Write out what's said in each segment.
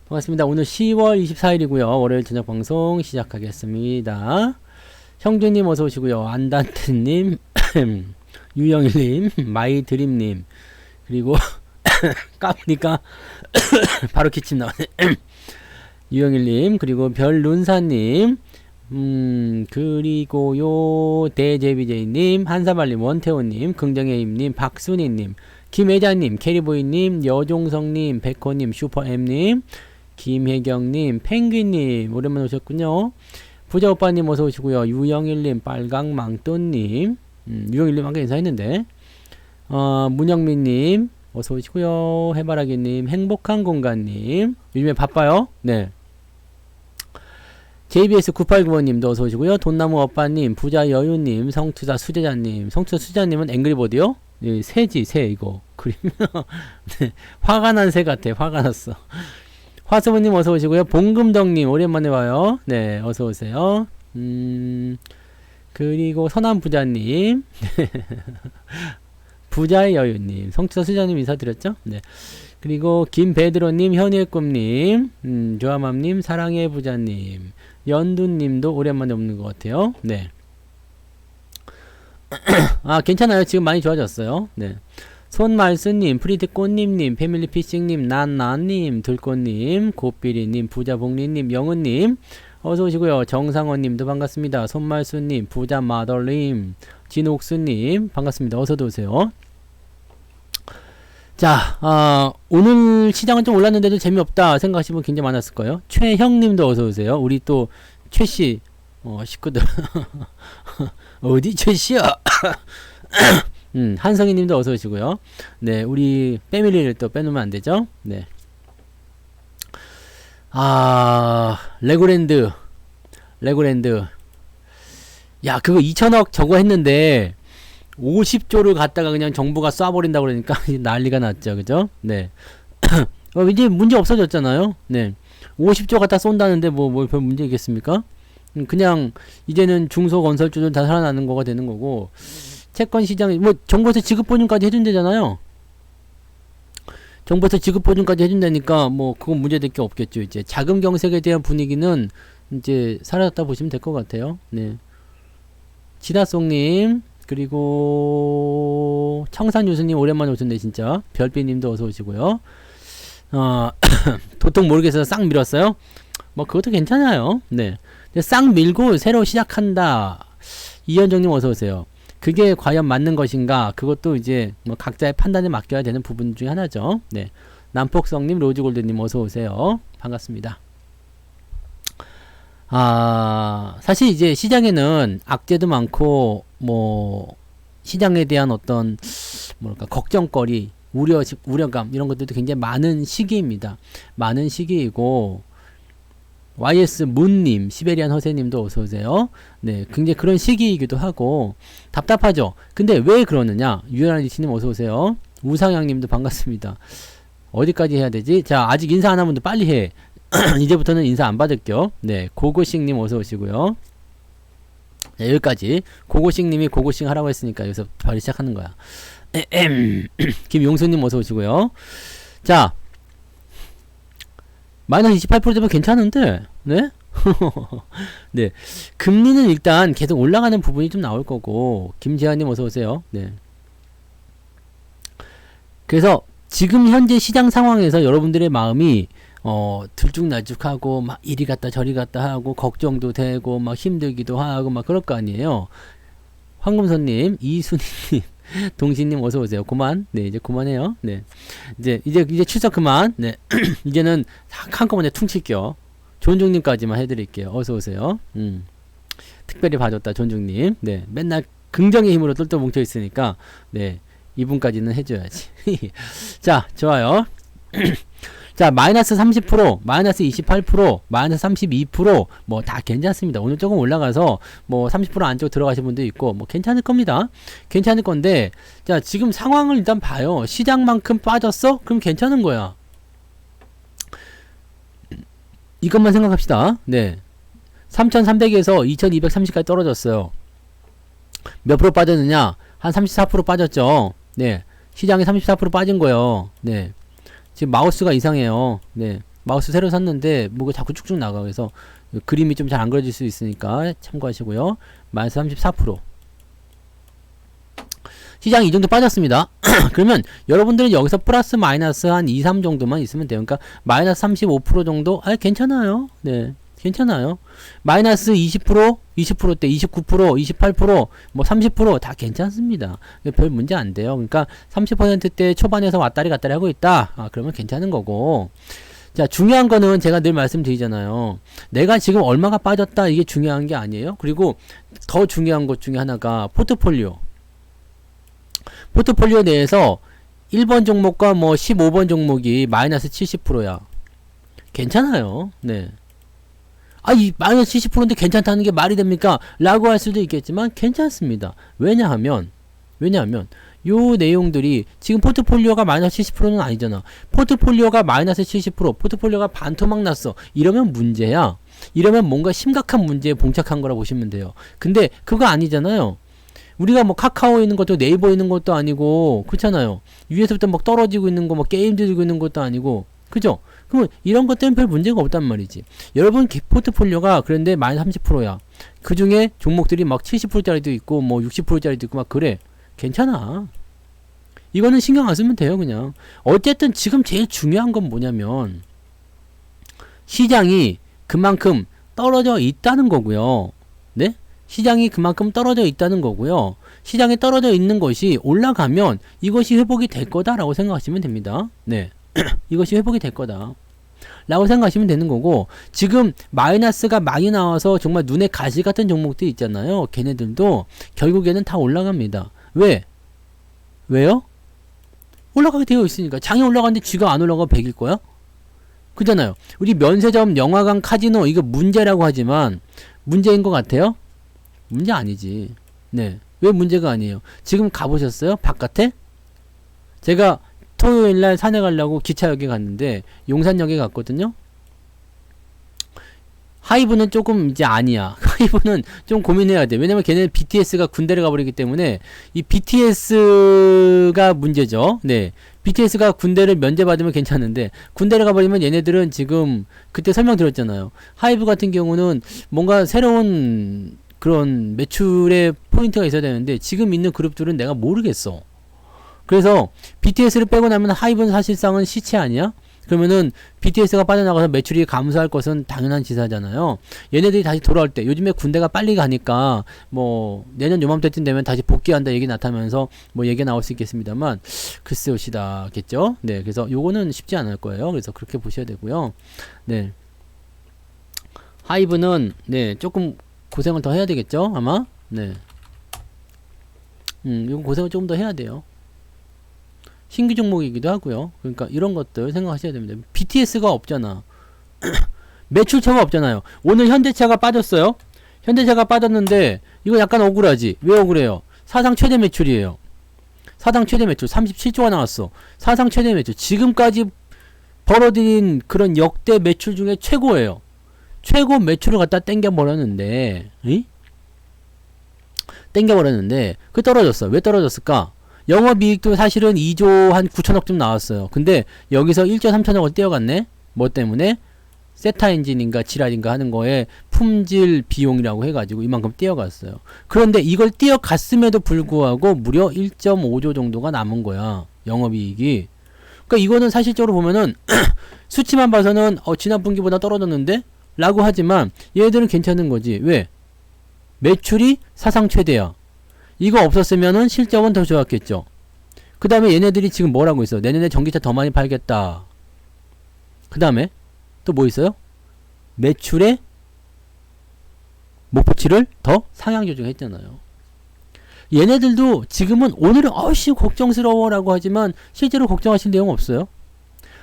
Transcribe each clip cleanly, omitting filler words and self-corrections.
반갑습니다. 오늘 10월 24일이고요. 월요일 저녁 방송 시작하겠습니다. 형주님 어서 오시고요. 안단트님, 유영일님, 마이드림님, 그리고 까보니까 바로 기침 나오네. 유영일님, 그리고 별룬사님, 그리고요 대제비제이님, 한사발님, 원태호님, 긍정의임님, 박순희님, 김혜자님, 캐리보이님, 여종성님, 백호님, 슈퍼엠님, 김혜경님, 펭귄님, 오랜만에 오셨군요. 부자오빠님 어서 오시고요. 유영일님, 빨강망토님, 유영일님 아까 인사했는데, 문영민님 어서 오시고요. 해바라기님, 행복한 공간님, 요즘에 바빠요. 네. JBS9895님도 어서 오시고요. 돈나무 오빠님, 부자 여유님, 성투자 수제자님, 성투자 수제자님은 앵그리버드요? 네, 새지, 새, 이거. 그리면, 네, 화가 난 새 같아. 화가 났어. 화수부님 어서 오시고요. 봉금덕님, 오랜만에 와요. 네, 어서 오세요. 그리고 선한부자님, 부자의 여유님, 성투자 수제자님 인사드렸죠? 네. 그리고 김배드로님, 현이의 꿈님, 조아맘님, 사랑의 부자님, 연두님도 오랜만에 없는 것 같아요. 네. 아, 괜찮아요. 지금 많이 좋아졌어요. 네. 손말스님, 프리드꽃님님, 패밀리피싱님, 난나님, 들꽃님, 곱비리님, 부자복리님, 영은님, 어서오시고요. 정상원님도 반갑습니다. 손말수님, 부자마덜님, 진옥수님, 반갑습니다. 어서도오세요. 자, 오늘 시장은 좀 올랐는데도 재미없다 생각하시는 분 굉장히 많았을 거예요. 최형님도 어서오세요. 우리 또 최씨 식구들 어디 최씨야? 한성희님도 어서 오시고요. 네, 우리 패밀리를 또 빼놓으면 안 되죠. 네. 레고랜드. 야, 그거 2천억 저거 했는데 50조를 갖다가 그냥 정부가 쏴버린다고 그러니까 난리가 났죠. 그죠? 네. 이제 문제 없어졌잖아요. 네. 50조 갖다 쏜다는데 뭐 별 문제 있겠습니까? 그냥 이제는 중소건설주들 다 살아나는 거가 되는 거고, 채권 시장이 뭐 정부에서 지급 보증까지 해준대잖아요. 정부에서 지급 보증까지 해준다니까 뭐 그건 문제될 게 없겠죠. 이제 자금 경색에 대한 분위기는 이제 사라졌다 보시면 될 것 같아요. 네. 지다송님, 그리고 청산유수님 오랜만에 오셨네 진짜. 별비님도 어서 오시고요. 도통 모르겠어서 싹 밀었어요. 뭐 그것도 괜찮아요. 네. 싹 밀고 새로 시작한다. 이현정님 어서 오세요. 그게 과연 맞는 것인가? 그것도 이제 뭐 각자의 판단에 맡겨야 되는 부분 중에 하나죠. 네. 남폭성님, 로즈골드님 어서 오세요. 반갑습니다. 사실 이제 시장에는 악재도 많고 뭐 시장에 대한 어떤 뭐랄까 걱정거리, 우려감 이런 것들도 굉장히 많은 시기입니다. 많은 시기이고, YS 문님, 시베리안 허세님도 어서오세요. 네, 굉장히 그런 시기이기도 하고, 답답하죠? 근데 왜 그러느냐? 유연한리치님 어서오세요. 우상향님도 반갑습니다. 어디까지 해야 되지? 자, 아직 인사 안 한 분도 빨리 해. 이제부터는 인사 안 받을게요. 네, 고고싱님 어서오시고요. 네, 여기까지. 고고싱님이 고고싱 하라고 했으니까 여기서 바로 시작하는 거야. 김용수님 어서오시고요. 자, 마이너스 28%면 괜찮은데, 네? 네. 금리는 일단 계속 올라가는 부분이 좀 나올 거고, 김지아님 어서오세요. 네. 그래서 지금 현재 시장 상황에서 여러분들의 마음이, 들쭉날쭉하고, 막 이리 갔다 저리 갔다 하고, 걱정도 되고, 막 힘들기도 하고, 막 그럴 거 아니에요. 황금선님, 이순희님, 동신님 어서 오세요. 네, 이제 그만해요. 네, 이제 출석 그만. 네, 이제는 한꺼번에 퉁칠게요. 존중님까지만 해드릴게요. 어서 오세요. 특별히 봐줬다, 존중님. 네, 맨날 긍정의 힘으로 똘똘 뭉쳐 있으니까, 네, 이분까지는 해줘야지. 자, 좋아요. 자, 마이너스 30%, 마이너스 28%, 마이너스 32%, 뭐 다 괜찮습니다. 오늘 조금 올라가서 뭐 30% 안쪽 들어가신 분도 있고, 뭐 괜찮을 겁니다. 괜찮을 건데, 자, 지금 상황을 일단 봐요. 시장만큼 빠졌어? 그럼 괜찮은 거야. 이것만 생각합시다. 네. 3,300에서 2,230까지 떨어졌어요. 몇 프로 빠졌느냐? 한 34% 빠졌죠. 네. 시장이 34% 빠진 거예요. 네. 지금 마우스가 이상해요. 네. 마우스 새로 샀는데 뭐가 자꾸 쭉쭉 나가. 그래서 그림이 좀 잘 안 그려질 수 있으니까 참고하시고요. 마이너스 34%. 시장이 이 정도 빠졌습니다. 그러면 여러분들은 여기서 플러스 마이너스 한 2, 3 정도만 있으면 돼요. 그러니까 마이너스 35% 정도? 괜찮아요. 네. 괜찮아요. 마이너스 20%, 20%대, 29%, 28%, 뭐 30%다 괜찮습니다. 별 문제 안 돼요. 그러니까 30%대 초반에서 왔다리 갔다리 하고 있다. 그러면 괜찮은 거고. 자, 중요한 거는 제가 늘 말씀드리잖아요. 내가 지금 얼마가 빠졌다 이게 중요한 게 아니에요. 그리고 더 중요한 것 중에 하나가 포트폴리오. 포트폴리오 내에서 1번 종목과 뭐 15번 종목이 마이너스 70%야. 괜찮아요. 네. 이 마이너스 70%인데 괜찮다는 게 말이 됩니까? 라고 할 수도 있겠지만 괜찮습니다. 왜냐하면 요 내용들이 지금 포트폴리오가 마이너스 70%는 아니잖아. 포트폴리오가 마이너스 70%, 포트폴리오가 반토막 났어. 이러면 문제야. 이러면 뭔가 심각한 문제에 봉착한 거라 보시면 돼요. 근데 그거 아니잖아요. 우리가 뭐 카카오에 있는 것도 네이버에 있는 것도 아니고 그렇잖아요. 위에서부터 막 떨어지고 있는 거, 뭐 게임 들고 있는 것도 아니고 그죠? 그러면 이런 것 때문에 별 문제가 없단 말이지. 여러분 포트폴리오가 그런데 마이너스 30%야. 그 중에 종목들이 막 70%짜리도 있고 뭐 60%짜리도 있고 막 그래. 괜찮아. 이거는 신경 안 쓰면 돼요, 그냥. 어쨌든 지금 제일 중요한 건 뭐냐면 시장이 그만큼 떨어져 있다는 거고요. 네? 시장이 그만큼 떨어져 있다는 거고요. 시장에 떨어져 있는 것이 올라가면 이것이 회복이 될 거다라고 생각하시면 됩니다. 네. 이것이 회복이 될 거다 라고 생각하시면 되는 거고, 지금 마이너스가 많이 나와서 정말 눈에 가시 같은 종목들 있잖아요. 걔네들도 결국에는 다 올라갑니다. 왜요? 올라가게 되어 있으니까. 장이 올라가는데 쥐가 안 올라가 100일 거야? 그잖아요. 우리 면세점, 영화관, 카지노 이거 문제라고 하지만 문제인 것 같아요? 문제 아니지. 네. 왜 문제가 아니에요? 지금 가보셨어요? 바깥에? 제가 토요일날 산에 가려고 기차역에 갔는데 용산역에 갔거든요. 하이브는 조금 이제 아니야. 하이브는 좀 고민해야 돼. 왜냐면 걔네 BTS가 군대를 가버리기 때문에 이 BTS가 문제죠. 네. BTS가 군대를 면제받으면 괜찮은데 군대를 가버리면 얘네들은 지금 그때 설명드렸잖아요. 하이브 같은 경우는 뭔가 새로운 그런 매출의 포인트가 있어야 되는데 지금 있는 그룹들은 내가 모르겠어. 그래서 BTS를 빼고 나면 하이브는 사실상은 시체 아니야? 그러면은 BTS가 빠져나가서 매출이 감소할 것은 당연한 지사잖아요. 얘네들이 다시 돌아올 때, 요즘에 군대가 빨리 가니까 뭐 내년 요맘때쯤 되면 다시 복귀한다 얘기 나타나면서 뭐 얘기가 나올 수 있겠습니다만 글쎄요시다겠죠. 네, 그래서 요거는 쉽지 않을 거예요. 그래서 그렇게 보셔야 되고요. 네, 하이브는 네 조금 고생을 더 해야 되겠죠 아마. 네, 이건 고생을 조금 더 해야 돼요. 신규 종목이기도 하고요. 그러니까 이런 것들 생각하셔야 됩니다. BTS가 없잖아. 매출처가 없잖아요. 오늘 현대차가 빠졌어요. 현대차가 빠졌는데 이거 약간 억울하지. 왜 억울해요? 사상 최대 매출이에요. 사상 최대 매출 37조가 나왔어. 사상 최대 매출. 지금까지 벌어들인 그런 역대 매출 중에 최고예요. 최고 매출을 갖다 땡겨버렸는데 그 떨어졌어. 왜 떨어졌을까? 영업이익도 사실은 2조 한 9천억쯤 나왔어요. 근데 여기서 1조 3천억을 떼어갔네? 뭐 때문에? 세타 엔진인가 지랄인가 하는 거에 품질 비용이라고 해가지고 이만큼 떼어갔어요. 그런데 이걸 떼어갔음에도 불구하고 무려 1.5조 정도가 남은 거야. 영업이익이. 그러니까 이거는 사실적으로 보면은 수치만 봐서는 지난 분기보다 떨어졌는데? 라고 하지만 얘네들은 괜찮은 거지. 왜? 매출이 사상 최대야. 이거 없었으면은 실적은 더 좋았겠죠. 그 다음에 얘네들이 지금 뭐라고 있어? 내년에 전기차 더 많이 팔겠다. 그 다음에 또 뭐 있어요? 매출의 목표치를 더 상향 조정했잖아요. 얘네들도 지금은 오늘은 어씨 걱정스러워 라고 하지만 실제로 걱정하실 내용 없어요.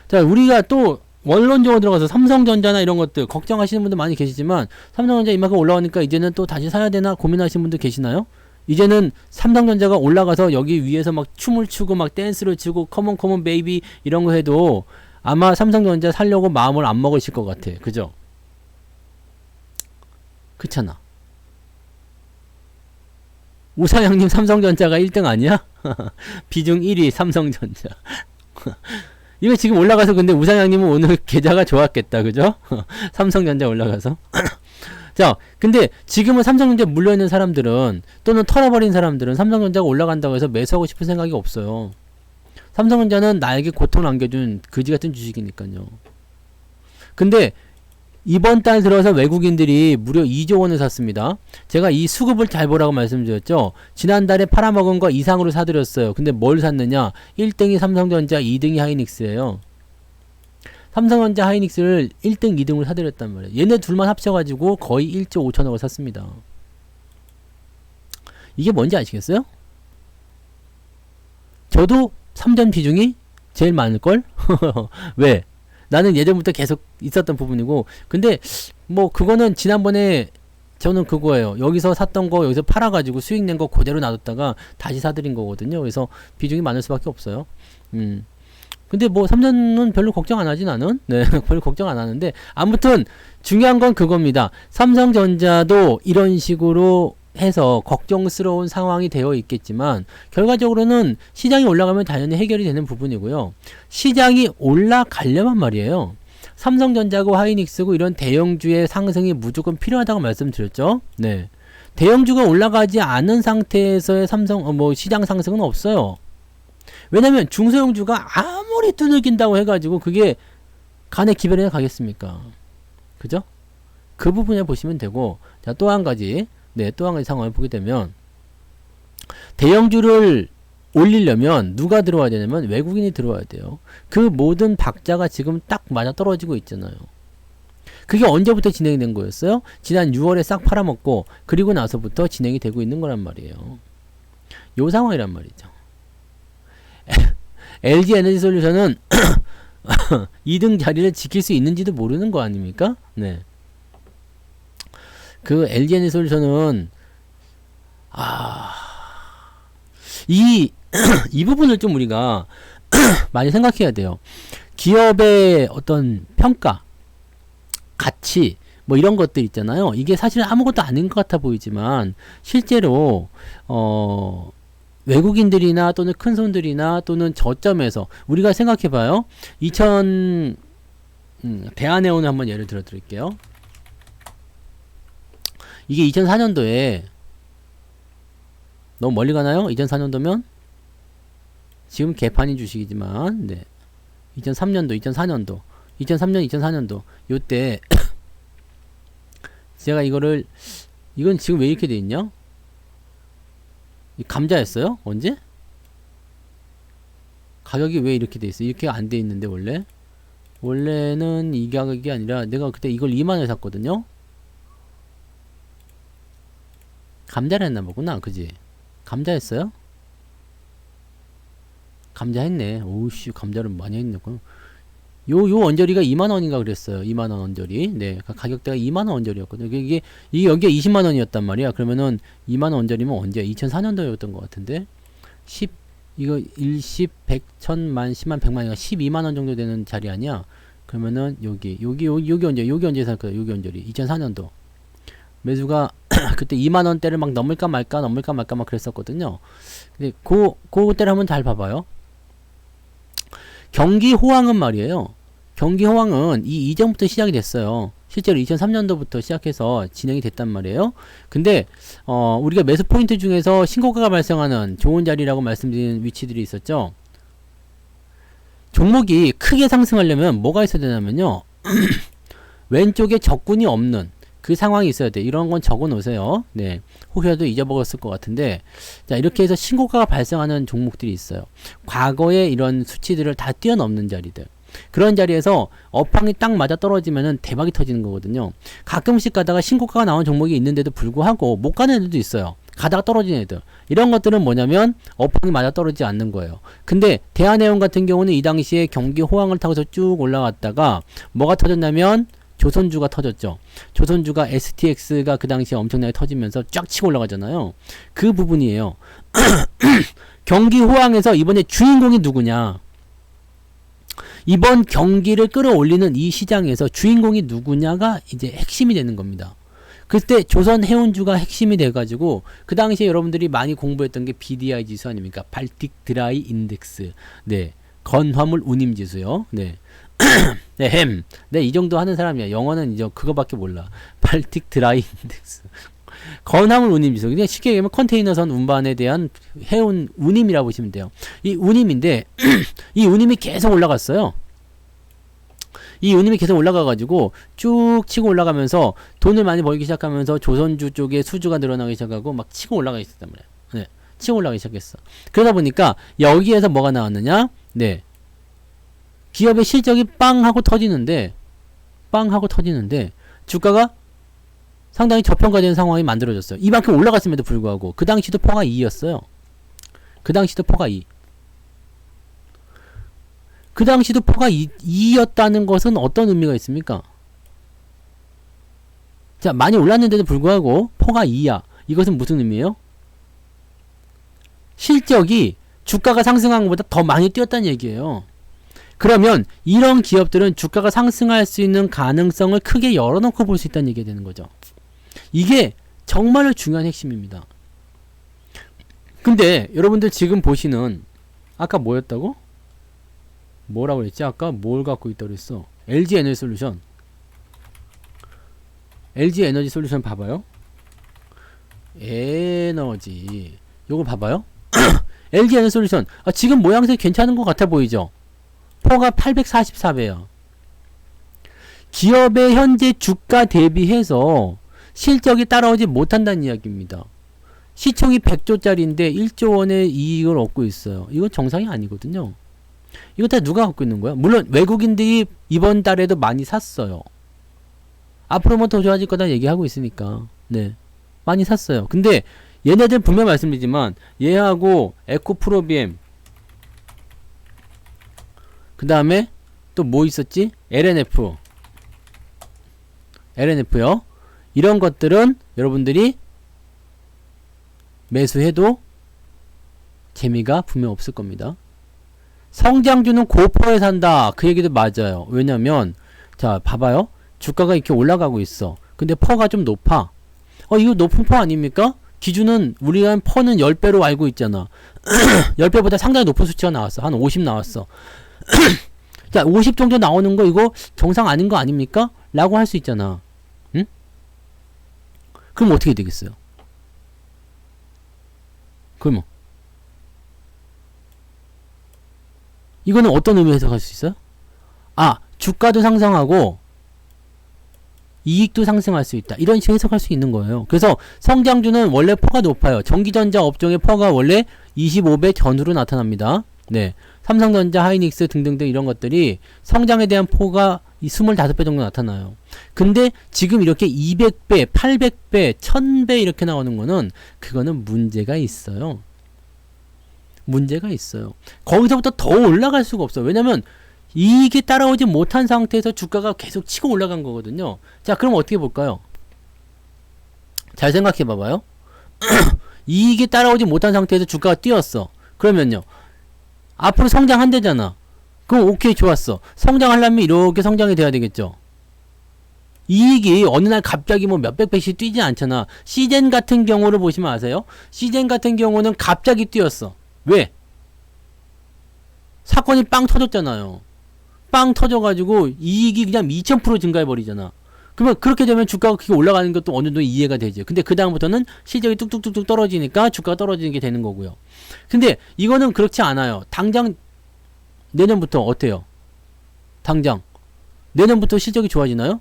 자, 우리가 또 원론적으로 들어가서 삼성전자나 이런 것들 걱정하시는 분들 많이 계시지만 삼성전자 이만큼 올라오니까 이제는 또 다시 사야 되나 고민하시는 분들 계시나요? 이제는 삼성전자가 올라가서 여기 위에서 막 춤을 추고 막 댄스를 추고 컴온 컴온 베이비 이런 거 해도 아마 삼성전자 살려고 마음을 안 먹으실 것 같아. 그죠? 그렇잖아. 우사장님 삼성전자가 1등 아니야? 비중 1위 삼성전자. 이거 지금 올라가서 근데 우상향님은 오늘 계좌가 좋았겠다. 그죠? 삼성전자 올라가서. 자, 근데 지금은 삼성전자 물려있는 사람들은 또는 털어버린 사람들은 삼성전자가 올라간다고 해서 매수하고 싶은 생각이 없어요. 삼성전자는 나에게 고통을 안겨준 그지같은 주식이니까요. 근데 이번 달 들어서 외국인들이 무려 2조 원을 샀습니다. 제가 이 수급을 잘 보라고 말씀드렸죠. 지난달에 팔아먹은 거 이상으로 사드렸어요. 근데 뭘 샀느냐? 1등이 삼성전자, 2등이 하이닉스예요. 삼성전자, 하이닉스를 1등, 2등으로 사드렸단 말이에요. 얘네 둘만 합쳐가지고 거의 1조 5천억을 샀습니다. 이게 뭔지 아시겠어요? 저도 3전 비중이 제일 많을걸? 왜? 나는 예전부터 계속 있었던 부분이고, 근데 뭐 그거는 지난번에 저는 그거예요. 여기서 샀던 거 여기서 팔아가지고 수익 낸 거 그대로 놔뒀다가 다시 사드린 거거든요. 그래서 비중이 많을 수밖에 없어요. 근데 뭐 3전은 별로 걱정 안 하지 나는. 네, 별로 걱정 안 하는데 아무튼 중요한 건 그겁니다. 삼성전자도 이런 식으로 해서 걱정스러운 상황이 되어 있겠지만 결과적으로는 시장이 올라가면 당연히 해결이 되는 부분이고요. 시장이 올라가려면 말이에요. 삼성전자고 하이닉스고 이런 대형주의 상승이 무조건 필요하다고 말씀드렸죠. 네. 대형주가 올라가지 않은 상태에서의 시장 상승은 없어요. 왜냐면 중소형주가 아무리 두들긴다고 해가지고 그게 간의 기별이나 가겠습니까? 그죠? 그 부분에 보시면 되고, 자, 또 한 가지. 네, 또 한 가지 상황을 보게 되면 대형주를 올리려면 누가 들어와야 되냐면 외국인이 들어와야 돼요. 그 모든 박자가 지금 딱 맞아 떨어지고 있잖아요. 그게 언제부터 진행이 된 거였어요? 지난 6월에 싹 팔아먹고 그리고 나서부터 진행이 되고 있는 거란 말이에요. 요 상황이란 말이죠. LG 에너지 솔루션은 2등 자리를 지킬 수 있는지도 모르는 거 아닙니까? 네. 그 LG 에너지 솔루션은 이 부분을 좀 우리가 많이 생각해야 돼요. 기업의 어떤 평가, 가치, 뭐 이런 것들 있잖아요. 이게 사실 아무것도 아닌 것 같아 보이지만 실제로 외국인들이나 또는 큰손들이나 또는 저점에서 우리가 생각해봐요. 대한해운을 한번 예를 들어 드릴게요. 이게 2004년도에 너무 멀리 가나요? 2004년도면 지금 개판인 주식이지만, 네. 2003년도, 2004년도, 2003년, 2004년도 요때 제가 이건 지금 왜 이렇게 돼 있냐? 감자였어요? 언제? 가격이 왜 이렇게 돼 있어? 이렇게 안 돼 있는데 원래는 이 가격이 아니라 내가 그때 이걸 2만원에 샀거든요. 감자를 했나 보구나. 그지? 감자했어요? 감자 했네. 오우씨, 감자를 많이 했네. 요 언저리가 2만원인가 그랬어요. 2만원 언저리. 네. 가격대가 2만원 언저리였거든요. 이게 여기가 20만원이었단 말이야. 그러면은 2만원 언저리면 언제? 2004년도였던 것 같은데. 이거 10, 100, 1000만, 10만, 100만이가 12만원 정도 되는 자리 아니야? 그러면은 여기 언저리 샀거든요. 여기 언저리. 2004년도. 매수가 그때 2만원대를 막 넘을까 말까 막 그랬었거든요. 근데 그때를 한번 잘 봐봐요. 경기 호황은 말이에요. 경기 호황은 이전부터 시작이 됐어요. 실제로 2003년도부터 시작해서 진행이 됐단 말이에요. 근데 우리가 매수 포인트 중에서 신고가가 발생하는 좋은 자리라고 말씀드린 위치들이 있었죠. 종목이 크게 상승하려면 뭐가 있어야 되냐면요. 왼쪽에 적군이 없는 그 상황이 있어야 돼. 이런 건 적어 놓으세요. 네. 혹시라도 잊어먹었을 것 같은데. 자, 이렇게 해서 신고가가 발생하는 종목들이 있어요. 과거에 이런 수치들을 다 뛰어넘는 자리들. 그런 자리에서 업황이 딱 맞아 떨어지면은 대박이 터지는 거거든요. 가끔씩 가다가 신고가가 나온 종목이 있는데도 불구하고 못 가는 애들도 있어요. 가다가 떨어지는 애들. 이런 것들은 뭐냐면 업황이 맞아 떨어지지 않는 거예요. 근데 대한해운 같은 경우는 이 당시에 경기 호황을 타고서 쭉 올라갔다가 뭐가 터졌냐면 조선주가 터졌죠. 조선주가 STX가 그 당시에 엄청나게 터지면서 쫙 치고 올라가잖아요. 그 부분이에요. 경기 호황에서 이번에 주인공이 누구냐? 이번 경기를 끌어올리는 이 시장에서 주인공이 누구냐가 이제 핵심이 되는 겁니다. 그때 조선해운주가 핵심이 돼가지고 그 당시에 여러분들이 많이 공부했던 게 BDI 지수 아닙니까? 발틱 드라이 인덱스. 네. 건화물 운임지수요. 네. 네, 햄. 네, 이 정도 하는 사람이야. 영어는 이제 그거밖에 몰라. 발틱 드라이 인덱스. 건화물 운임지수. 그냥 쉽게 얘기하면 컨테이너선 운반에 대한 해운 운임이라고 보시면 돼요. 이 운임인데, 이 운임이 계속 올라갔어요. 이 운임이 계속 올라가가지고 쭉 치고 올라가면서 돈을 많이 벌기 시작하면서 조선주 쪽에 수주가 늘어나기 시작하고 막 치고 올라가기 시작했단 말이야. 네, 치고 올라가기 시작했어. 그러다 보니까 여기에서 뭐가 나왔느냐? 네, 기업의 실적이 빵 하고 터지는데 주가가 상당히 저평가되는 상황이 만들어졌어요. 이만큼 올라갔음에도 불구하고 그 당시도 퍼가 2였어요. 그 당시도 퍼가 2. 그 당시도 퍼가 2였다는 것은 어떤 의미가 있습니까? 자, 많이 올랐는데도 불구하고 퍼가 2야. 이것은 무슨 의미예요? 실적이 주가가 상승한 것보다 더 많이 뛰었다는 얘기예요. 그러면 이런 기업들은 주가가 상승할 수 있는 가능성을 크게 열어놓고 볼 수 있다는 얘기가 되는 거죠. 이게 정말로 중요한 핵심입니다. 근데 여러분들 지금 보시는 아까 뭐였다고? 뭐라고 그랬지? 아까 뭘 갖고 있다고 그랬어? LG 에너지 솔루션. LG 에너지 솔루션 봐봐요. 에너지. 요거 봐봐요. LG 에너지 솔루션. 아, 지금 모양새 괜찮은 것 같아 보이죠? 퍼가 844배야. 기업의 현재 주가 대비해서 실적이 따라오지 못한다는 이야기입니다. 시총이 100조짜리인데 1조 원의 이익을 얻고 있어요. 이건 정상이 아니거든요. 이거 다 누가 갖고 있는 거야? 물론 외국인들이 이번 달에도 많이 샀어요. 앞으로 뭐 더 좋아질 거다 얘기하고 있으니까. 네, 많이 샀어요. 근데 얘네들 분명 말씀드리지만 얘하고 에코프로비엠, 그 다음에 또 뭐 있었지? LNF요. 이런 것들은 여러분들이 매수해도 재미가 분명 없을 겁니다. 성장주는 고퍼에 산다. 그 얘기도 맞아요. 왜냐면 자, 봐봐요. 주가가 이렇게 올라가고 있어. 근데 퍼가 좀 높아. 이거 높은 퍼 아닙니까? 기준은 우리가 퍼는 10배로 알고 있잖아. 10배보다 상당히 높은 수치가 나왔어. 한 50 나왔어. 자, 50 정도 나오는 거 이거 정상 아닌 거 아닙니까? 라고 할 수 있잖아. 응? 그럼 어떻게 되겠어요? 그러면 이거는 어떤 의미로 해석할 수 있어요? 아, 주가도 상승하고 이익도 상승할 수 있다. 이런 식으로 해석할 수 있는 거예요. 그래서 성장주는 원래 퍼가 높아요. 전기전자 업종의 퍼가 원래 25배 전후로 나타납니다. 네, 삼성전자, 하이닉스 등등등 이런 것들이 성장에 대한 포가 25배 정도 나타나요. 근데 지금 이렇게 200배, 800배, 1000배 이렇게 나오는 거는 그거는 문제가 있어요. 문제가 있어요. 거기서부터 더 올라갈 수가 없어요. 왜냐면 이익이 따라오지 못한 상태에서 주가가 계속 치고 올라간 거거든요. 자, 그럼 어떻게 볼까요? 잘 생각해 봐봐요. 이익이 따라오지 못한 상태에서 주가가 뛰었어. 그러면요, 앞으로 성장한대잖아. 그럼 오케이, 좋았어. 성장하려면 이렇게 성장이 돼야 되겠죠. 이익이 어느 날 갑자기 뭐 몇백 배씩 뛰지 않잖아. 시젠 같은 경우를 보시면 아세요? 시젠 같은 경우는 갑자기 뛰었어. 왜? 사건이 빵 터졌잖아요. 빵 터져가지고 이익이 그냥 2000% 증가해버리잖아. 그러면 그렇게 되면 주가가 크게 올라가는 것도 어느 정도 이해가 되죠. 근데 그 다음부터는 실적이 뚝뚝뚝뚝 떨어지니까 주가가 떨어지는 게 되는 거고요. 근데 이거는 그렇지 않아요. 당장 내년부터 어때요? 당장 내년부터 실적이 좋아지나요?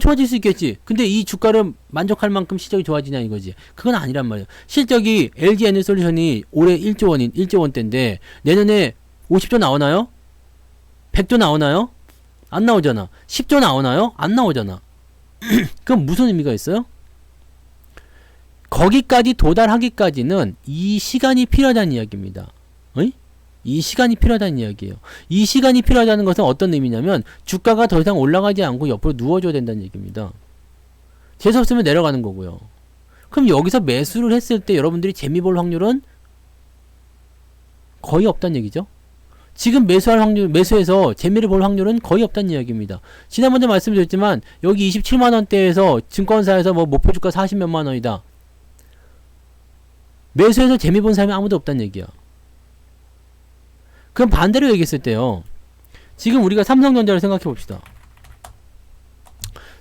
좋아질 수 있겠지. 근데 이 주가를 만족할 만큼 실적이 좋아지냐 이거지. 그건 아니란 말이에요. 실적이 LG 에너지솔루션이 올해 1조 원대인데 내년에 50조 나오나요? 100조 나오나요? 안 나오잖아. 10조 나오나요? 안 나오잖아. 그럼 무슨 의미가 있어요? 거기까지 도달하기까지는 이 시간이 필요하다는 이야기입니다. 어이? 이 시간이 필요하다는 이야기예요. 이 시간이 필요하다는 것은 어떤 의미냐면 주가가 더 이상 올라가지 않고 옆으로 누워줘야 된다는 얘기입니다. 재수 없으면 내려가는 거고요. 그럼 여기서 매수를 했을 때 여러분들이 재미 볼 확률은 거의 없다는 얘기죠. 지금 매수할 확률, 매수해서 재미를 볼 확률은 거의 없다는 이야기입니다. 지난번에 말씀드렸지만 여기 27만원대에서 증권사에서 뭐 목표주가 40몇만 원이다. 매수해서 재미 본 사람이 아무도 없다는 얘기야. 그럼 반대로 얘기했을 때요. 지금 우리가 삼성전자를 생각해 봅시다.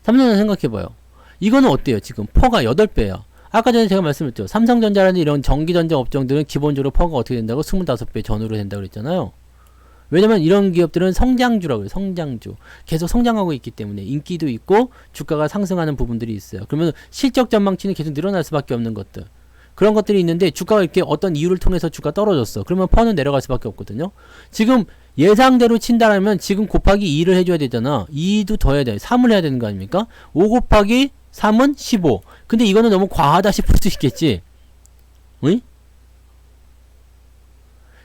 삼성전자 생각해봐요. 이거는 어때요? 지금 퍼가 8배야. 아까 전에 제가 말씀드렸죠. 삼성전자라는 이런 전기전자 업종들은 기본적으로 퍼가 어떻게 된다고? 25배 전후로 된다고 그랬잖아요. 왜냐면 이런 기업들은 성장주라고 해요. 성장주. 계속 성장하고 있기 때문에 인기도 있고 주가가 상승하는 부분들이 있어요. 그러면 실적 전망치는 계속 늘어날 수밖에 없는 것들. 그런 것들이 있는데 주가가 이렇게 어떤 이유를 통해서 주가 떨어졌어. 그러면 퍼는 내려갈 수밖에 없거든요. 지금 예상대로 친다라면 지금 곱하기 2를 해줘야 되잖아. 2도 더 해야 돼. 3을 해야 되는 거 아닙니까? 5 곱하기 3은 15. 근데 이거는 너무 과하다 싶을 수 있겠지. 응?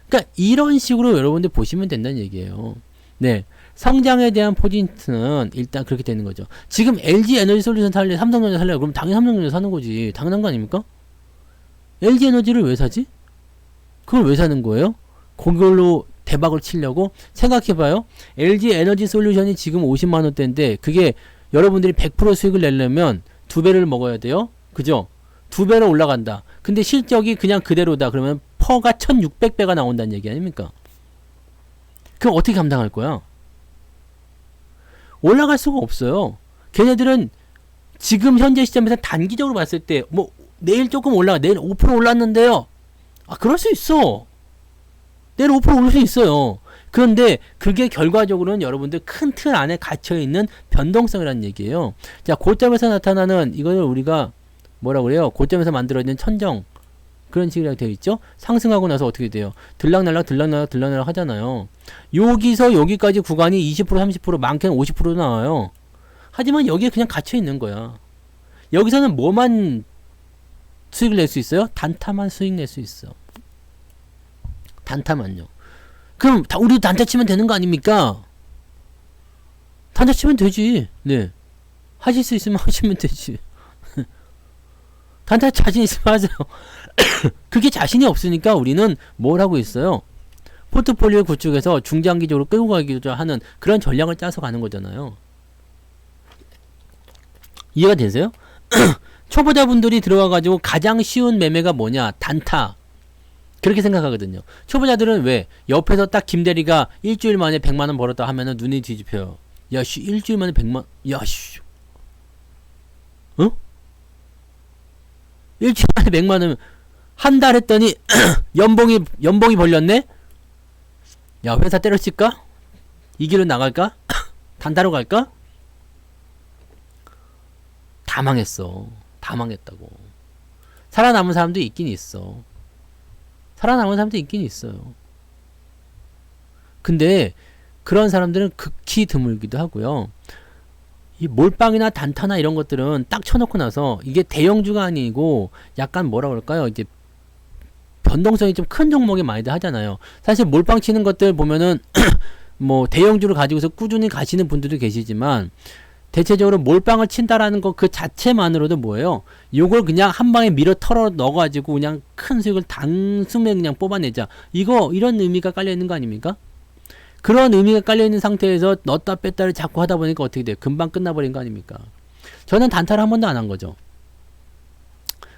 그러니까 이런 식으로 여러분들 보시면 된다는 얘기예요. 네. 성장에 대한 포인트는 일단 그렇게 되는 거죠. 지금 LG 에너지 솔루션 살래, 삼성전자 살래, 그럼 당연히 삼성전자 사는 거지. 당연한 거 아닙니까? LG 에너지를 왜 사지? 그걸 왜 사는 거예요? 그걸로 대박을 치려고? 생각해봐요. LG 에너지 솔루션이 지금 50만원대인데, 그게 여러분들이 100% 수익을 내려면 2배를 먹어야 돼요? 그죠? 2배로 올라간다. 근데 실적이 그냥 그대로다. 그러면 퍼가 1600배가 나온다는 얘기 아닙니까? 그럼 어떻게 감당할 거야? 올라갈 수가 없어요. 걔네들은 지금 현재 시점에서 단기적으로 봤을 때 뭐 내일 조금 올라가, 내일 5% 올랐는데요. 아, 그럴 수 있어. 내일 5% 오를 수 있어요. 그런데 그게 결과적으로는 여러분들 큰 틀 안에 갇혀있는 변동성이라는 얘기예요. 자, 고점에서 나타나는 이거를 우리가 뭐라 그래요? 고점에서 만들어진 천정, 그런 식으로 되어 있죠. 상승하고 나서 어떻게 돼요? 들락날락 들락날락 들락날락 하잖아요. 여기서 여기까지 구간이 20% 30% 많게는 50% 나와요. 하지만 여기에 그냥 갇혀 있는 거야. 여기서는 뭐만 수익을 낼 수 있어요? 단타만 수익 낼 수 있어. 단타만요. 그럼 우리도 단타 치면 되는 거 아닙니까? 단타 치면 되지. 네. 하실 수 있으면 하시면 되지. 단타 자신 있으면 하세요. 그게 자신이 없으니까 우리는 뭘 하고 있어요? 포트폴리오 구축해서 중장기적으로 끌고 가기도 하는 그런 전략을 짜서 가는 거잖아요. 이해가 되세요? 초보자분들이 들어와가지고 가장 쉬운 매매가 뭐냐? 단타. 그렇게 생각하거든요. 초보자들은 왜? 옆에서 딱 김대리가 일주일 만에 100만원 벌었다 하면은 눈이 뒤집혀요. 야, 씨, 일주일 만에 100만, 야, 씨. 어? 일주일 만에 100만원, 한 달 했더니, 연봉이 벌렸네? 야, 회사 때려칠까? 이 길로 나갈까? 단타로 갈까? 다 망했어. 다 망했다고. 살아남은 사람도 있긴 있어. 살아남은 사람도 있긴 있어요. 근데 그런 사람들은 극히 드물기도 하고요. 이 몰빵이나 단타나 이런 것들은 딱 쳐놓고 나서 이게 대형주가 아니고 약간 뭐라 그럴까요? 이제 변동성이 좀 큰 종목이 많이들 하잖아요. 사실 몰빵 치는 것들 보면은 뭐 대형주를 가지고서 꾸준히 가시는 분들도 계시지만 대체적으로 몰빵을 친다라는 것 그 자체만으로도 뭐예요? 요걸 그냥 한 방에 밀어 털어 넣어가지고 그냥 큰 수익을 단숨에 그냥 뽑아내자. 이런 의미가 깔려있는 거 아닙니까? 그런 의미가 깔려있는 상태에서 넣었다 뺐다를 자꾸 하다 보니까 어떻게 돼요? 금방 끝나버린 거 아닙니까? 저는 단타를 한 번도 안 한 거죠.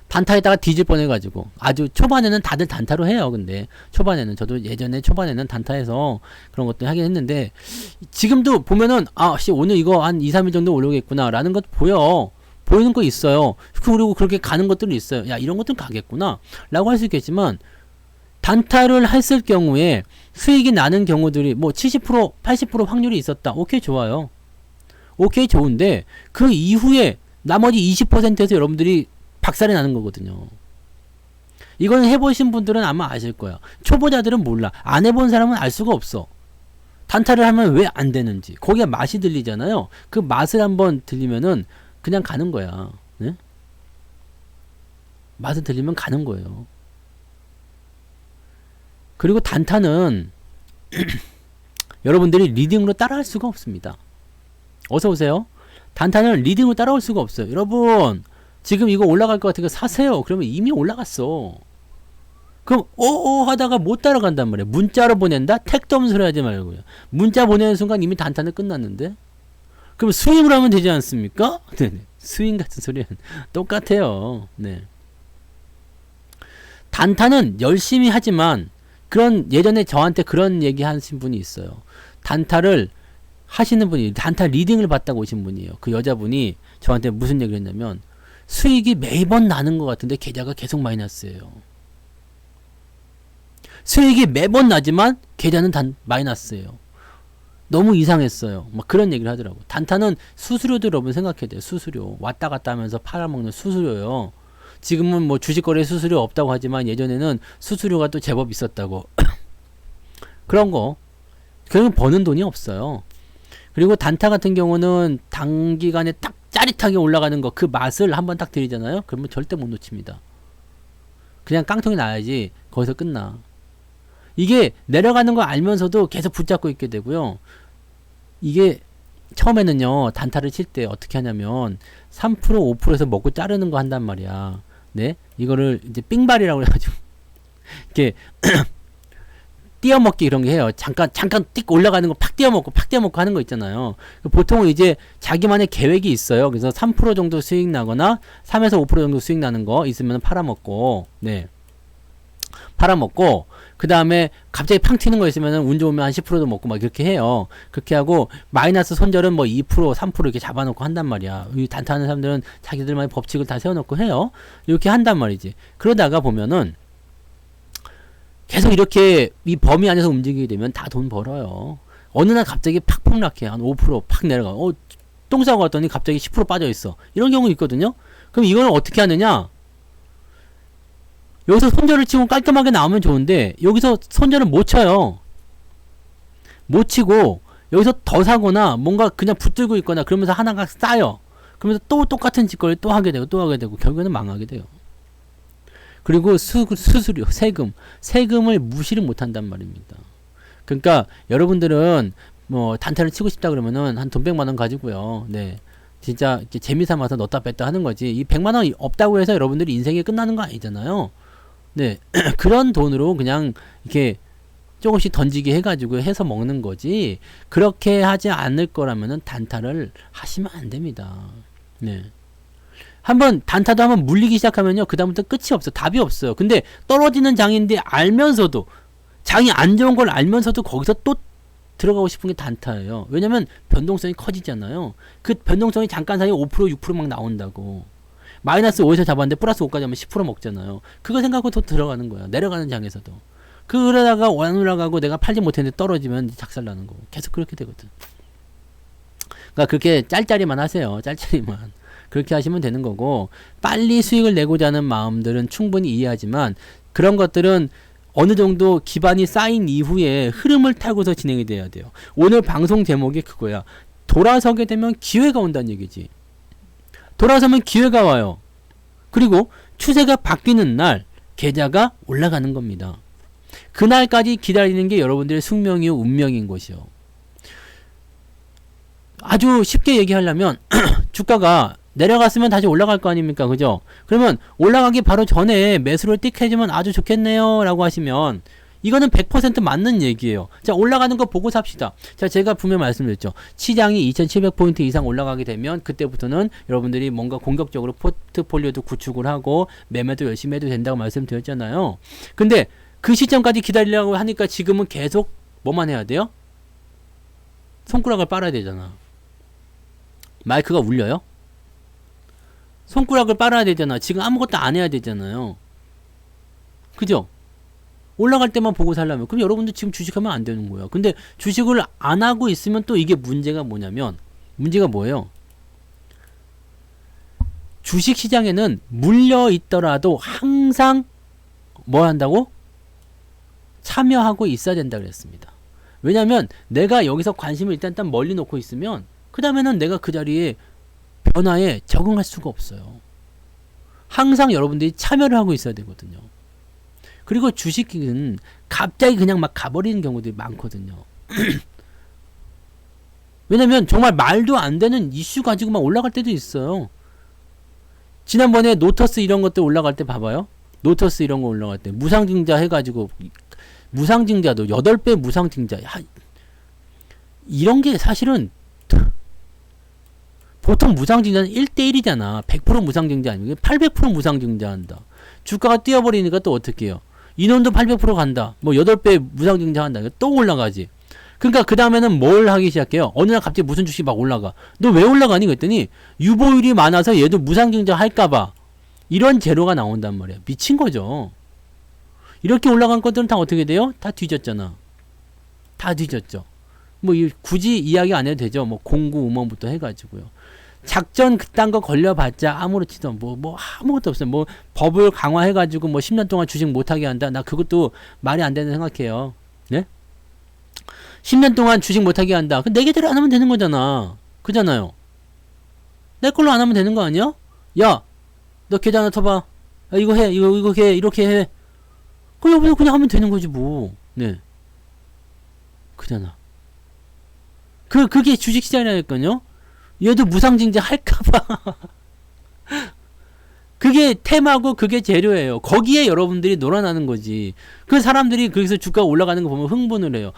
단타에다가 뒤질 뻔해가지고 아주 초반에는 다들 단타로 해요. 근데 초반에는 저도 예전에 초반에는 단타해서 그런 것들 하긴 했는데 지금도 보면은 오늘 이거 한 2-3일 정도 올라오겠구나 라는 것 보이는 거 있어요. 그리고 그렇게 가는 것들이 있어요. 야, 이런 것들은 가겠구나 라고 할 수 있겠지만 단타를 했을 경우에 수익이 나는 경우들이 뭐 70% 80% 확률이 있었다. 오케이, 좋아요. 오케이, 좋은데 그 이후에 나머지 20%에서 여러분들이 박살이 나는 거거든요. 이거는 해보신 분들은 아마 아실 거야. 초보자들은 몰라. 안 해본 사람은 알 수가 없어. 단타를 하면 왜 안 되는지. 거기에 맛이 들리잖아요. 그 맛을 한번 들리면은 그냥 가는 거야. 네? 맛을 들리면 가는 거예요. 그리고 단타는 여러분들이 리딩으로 따라할 수가 없습니다. 어서 오세요. 단타는 리딩으로 따라올 수가 없어요. 여러분, 지금 이거 올라갈 것 같으니까 사세요. 그러면 이미 올라갔어. 그럼 하다가 못 따라간단 말이야. 문자로 보낸다? 택도 없는 소리 하지 말고요. 문자 보내는 순간 이미 단타는 끝났는데? 그럼 스윙을 하면 되지 않습니까? 네, 스윙 같은 소리는 똑같아요. 네. 단타는 열심히 하지만 그런 예전에 저한테 그런 얘기 하신 분이 있어요. 단타를 하시는 분이 단타 리딩을 받다고 오신 분이에요. 그 여자분이 저한테 무슨 얘기를 했냐면 수익이 매번 나는 것 같은데 계좌가 계속 마이너스예요. 수익이 매번 나지만 계좌는 마이너스예요. 너무 이상했어요. 막 그런 얘기를 하더라고. 단타는 수수료도 여러분 생각해야 돼요. 수수료. 왔다 갔다 하면서 팔아먹는 수수료요. 지금은 뭐 주식거래 수수료 없다고 하지만 예전에는 수수료가 또 제법 있었다고. 그런 거. 결국 버는 돈이 없어요. 그리고 단타 같은 경우는 단기간에 딱 짜릿하게 올라가는 거, 그 맛을 한번 딱 드리잖아요. 그러면 절대 못 놓칩니다. 그냥 깡통이 나야지 거기서 끝나. 이게 내려가는 거 알면서도 계속 붙잡고 있게 되고요. 이게 처음에는요, 단타를 칠 때 어떻게 하냐면 3% 5%에서 먹고 자르는 거 한단 말이야. 네? 이거를 이제 삥발이라고 해가지고 이렇게 띄어먹기 이런 게 해요. 잠깐 띡 올라가는 거 팍 띄어먹고 하는 거 있잖아요. 보통은 이제 자기만의 계획이 있어요. 그래서 3% 정도 수익 나거나 3에서 5% 정도 수익 나는 거 있으면 팔아먹고, 네. 팔아먹고, 그 다음에 갑자기 팡 튀는 거 있으면 운 좋으면 한 10%도 먹고 막 이렇게 해요. 그렇게 하고 마이너스 손절은 뭐 2%, 3% 이렇게 잡아놓고 한단 말이야. 이 단타하는 사람들은 자기들만의 법칙을 다 세워놓고 해요. 이렇게 한단 말이지. 그러다가 보면은 계속 이렇게 이 범위 안에서 움직이게 되면 다 돈 벌어요. 어느 날 갑자기 팍 폭락해. 한 5%팍 내려가. 똥 싸고 갔더니 갑자기 10% 빠져 있어. 이런 경우 있거든요. 그럼 이거는 어떻게 하느냐? 여기서 손절을 치고 깔끔하게 나오면 좋은데 여기서 손절을 못 쳐요. 못 치고 여기서 더 사거나 뭔가 그냥 붙들고 있거나 그러면서 하나가 쌓여. 그러면서 또 똑같은 짓거리를 또 하게 되고 결국에는 망하게 돼요. 그리고 수수료, 세금을 무시를 못 한단 말입니다. 그러니까 여러분들은 뭐 단타를 치고 싶다 그러면은 한 돈 100만 원 가지고요. 네. 진짜 이렇게 재미삼아서 넣다 뺐다 하는 거지. 이 100만 원 없다고 해서 여러분들이 인생이 끝나는 거 아니잖아요. 네. 그런 돈으로 그냥 이렇게 조금씩 던지기 해가지고 해서 먹는 거지. 그렇게 하지 않을 거라면은 단타를 하시면 안 됩니다. 네. 한번 단타도 한번 물리기 시작하면요. 그다음부터 끝이 없어. 답이 없어요. 근데 떨어지는 장인데 알면서도 장이 안 좋은 걸 알면서도 거기서 또 들어가고 싶은 게 단타예요. 왜냐면 변동성이 커지잖아요. 그 변동성이 잠깐 사이에 5%, 6%막 나온다고. 마이너스 5에서 잡았는데 플러스 5까지 하면 10% 먹잖아요. 그거 생각하고 더 들어가는 거야. 내려가는 장에서도. 그러다가 안 올라가고 내가 팔지 못했는데 떨어지면 작살나는 거고. 계속 그렇게 되거든. 그러니까 그렇게 짤짤이만 하세요. 짤짤이만. 그렇게 하시면 되는 거고, 빨리 수익을 내고자 하는 마음들은 충분히 이해하지만 그런 것들은 어느 정도 기반이 쌓인 이후에 흐름을 타고서 진행이 돼야 돼요. 오늘 방송 제목이 그거야. 돌아서게 되면 기회가 온다는 얘기지. 돌아서면 기회가 와요. 그리고 추세가 바뀌는 날 계좌가 올라가는 겁니다. 그날까지 기다리는 게 여러분들의 숙명이요 운명인 것이요. 아주 쉽게 얘기하려면 주가가 내려갔으면 다시 올라갈 거 아닙니까? 그죠? 그러면 올라가기 바로 전에 매수를 띡 해주면 아주 좋겠네요 라고 하시면 이거는 100% 맞는 얘기예요. 자, 올라가는 거 보고 삽시다. 자, 제가 분명히 말씀드렸죠. 시장이 2700포인트 이상 올라가게 되면 그때부터는 여러분들이 뭔가 공격적으로 포트폴리오도 구축을 하고 매매도 열심히 해도 된다고 말씀드렸잖아요. 근데 그 시점까지 기다리려고 하니까 지금은 계속 뭐만 해야 돼요? 손가락을 빨아야 되잖아. 마이크가 울려요? 손가락을 빨아야 되잖아. 지금 아무것도 안 해야 되잖아요. 그죠? 올라갈 때만 보고 살려면. 그럼 여러분들 지금 주식하면 안 되는 거야. 근데 주식을 안 하고 있으면 또 이게 문제가 뭐냐면, 문제가 뭐예요? 주식 시장에는 물려 있더라도 항상 뭐 한다고? 참여하고 있어야 된다 그랬습니다. 왜냐면 내가 여기서 관심을 일단 멀리 놓고 있으면 그 다음에는 내가 그 자리에 변화에 적응할 수가 없어요. 항상 여러분들이 참여를 하고 있어야 되거든요. 그리고 주식은 갑자기 그냥 막 가버리는 경우들이 많거든요. 왜냐면 정말 말도 안 되는 이슈 가지고 막 올라갈 때도 있어요. 지난번에 노터스 이런 것들 올라갈 때 봐봐요. 노터스 이런 거 올라갈 때 무상증자 해가지고 무상증자도 8배 무상증자 이런 게 사실은 보통 무상증자는 1대1이잖아. 100% 무상증자 아니고 800% 무상증자한다. 주가가 뛰어버리니까 또 어떻게 해요? 인원도 800% 간다. 뭐 8배 무상증자한다. 또 올라가지. 그러니까 그 다음에는 뭘 하기 시작해요? 어느 날 갑자기 무슨 주식이 막 올라가. 너 왜 올라가니? 그랬더니 유보율이 많아서 얘도 무상증자 할까봐. 이런 재료가 나온단 말이야. 미친 거죠. 이렇게 올라간 것들은 다 어떻게 돼요? 다 뒤졌잖아. 다 뒤졌죠. 뭐 굳이 이야기 안 해도 되죠. 뭐 공구 음원부터 해가지고요. 작전 그딴 거 걸려봤자 아무렇지도 뭐 아무것도 없어요. 뭐 법을 강화해가지고 뭐 10년 동안 주식 못하게 한다. 나 그것도 말이 안 되는 생각해요. 네? 10년 동안 주식 못하게 한다. 그 내 계대로 안 하면 되는 거잖아. 그잖아요. 내 걸로 안 하면 되는 거 아니야? 야, 너 계좌 하나 터봐. 야, 이거 해, 이거 해, 이렇게 해. 그냥 하면 되는 거지 뭐. 네. 그잖아. 그게 주식시장이라니까요. 얘도 무상증자 할까봐. 그게 테마고 그게 재료예요. 거기에 여러분들이 놀아나는 거지. 그 사람들이 거기서 주가가 올라가는 거 보면 흥분을 해요.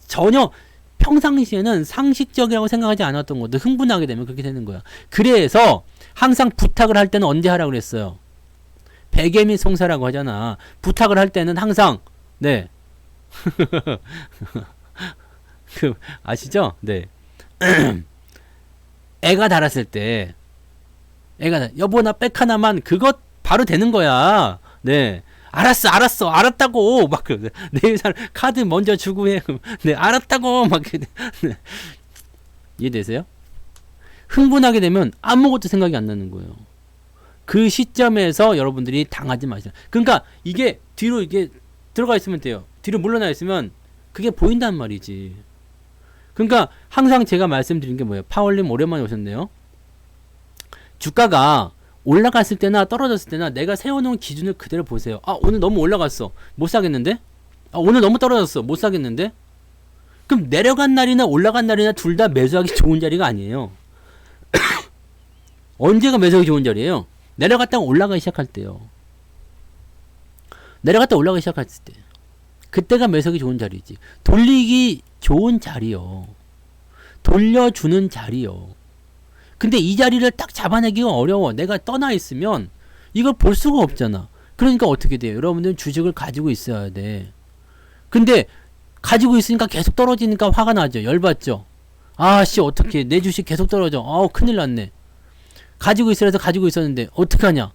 전혀 평상시에는 상식적이라고 생각하지 않았던 것도 흥분하게 되면 그렇게 되는 거야. 그래서 항상 부탁을 할 때는 언제 하라고 그랬어요? 베개 및 송사라고 하잖아. 부탁을 할 때는 항상 네. 그 아시죠? 네. 애가 달았을 때 여보 나 백 하나만 그것 바로 되는 거야. 네. 알았다고 막 내 카드 먼저 주고 해. 네, 알았다고 막 네. 이해되세요? 흥분하게 되면 아무것도 생각이 안 나는 거예요. 그 시점에서 여러분들이 당하지 마세요. 그러니까 이게 뒤로 이게 들어가 있으면 돼요. 뒤로 물러나 있으면 그게 보인단 말이지. 그러니까 항상 제가 말씀드린 게 뭐예요? 파월님 오랜만에 오셨네요. 주가가 올라갔을 때나 떨어졌을 때나 내가 세워놓은 기준을 그대로 보세요. 아, 오늘 너무 올라갔어. 못 사겠는데? 아, 오늘 너무 떨어졌어. 못 사겠는데? 그럼 내려간 날이나 올라간 날이나 둘 다 매수하기 좋은 자리가 아니에요. 언제가 매수하기 좋은 자리예요? 내려갔다가 올라가기 시작할 때요. 내려갔다 올라가기 시작할 때. 그때가 매수하기 좋은 자리지. 돌리기 좋은 자리요. 돌려주는 자리요. 근데 이 자리를 딱 잡아내기가 어려워. 내가 떠나 있으면 이걸 볼 수가 없잖아. 그러니까 어떻게 돼요? 여러분들은 주식을 가지고 있어야 돼. 근데 가지고 있으니까 계속 떨어지니까 화가 나죠. 열받죠. 아씨 어떡해. 내 주식 계속 떨어져. 큰일 났네. 가지고 있으라 해서 가지고 있었는데 어떡하냐.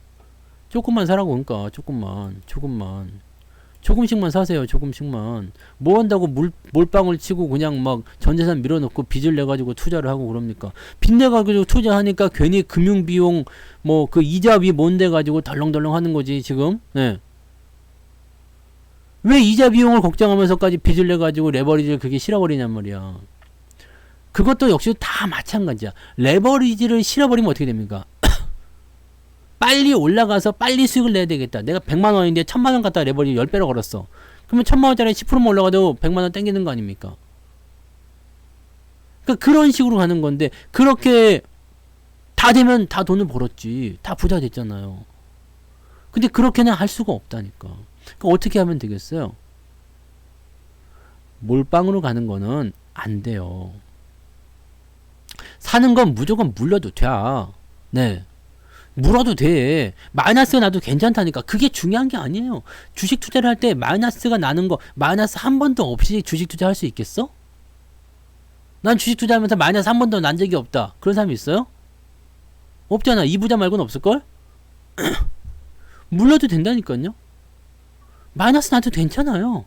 조금만 사라고. 그러니까 조금씩만 사세요. 조금씩만. 뭐 한다고 몰빵을 치고 그냥 막 전재산 밀어넣고 빚을 내가지고 투자를 하고 그럽니까? 빚 내가지고 투자하니까 괜히 금융비용 뭐 그 이자비 뭔데 가지고 덜렁덜렁 하는 거지 지금. 네. 왜 이자 비용을 걱정하면서까지 빚을 내가지고 레버리지를 그게 실어버리냔 말이야. 그것도 역시 다 마찬가지야. 레버리지를 실어버리면 어떻게 됩니까? 빨리 올라가서 빨리 수익을 내야 되겠다. 내가 100만원인데 1000만원 갖다 레버리지 10배로 걸었어. 그러면 1000만원짜리 10%만 올라가도 100만원 땡기는 거 아닙니까? 그러니까 그런 식으로 가는 건데 그렇게 다 되면 다 돈을 벌었지. 다 부자 됐잖아요. 근데 그렇게는 할 수가 없다니까. 그러니까 어떻게 하면 되겠어요? 몰빵으로 가는 거는 안 돼요. 사는 건 무조건 물려도 돼. 네. 물어도 돼. 마이너스가 나도 괜찮다니까. 그게 중요한 게 아니에요. 주식 투자를 할 때 마이너스가 나는 거 마이너스 한 번도 없이 주식 투자할 수 있겠어? 난 주식 투자하면서 마이너스 한 번도 난 적이 없다. 그런 사람이 있어요? 없잖아. 이 부자 말고는 없을걸? 물려도 된다니까요. 마이너스 나도 괜찮아요.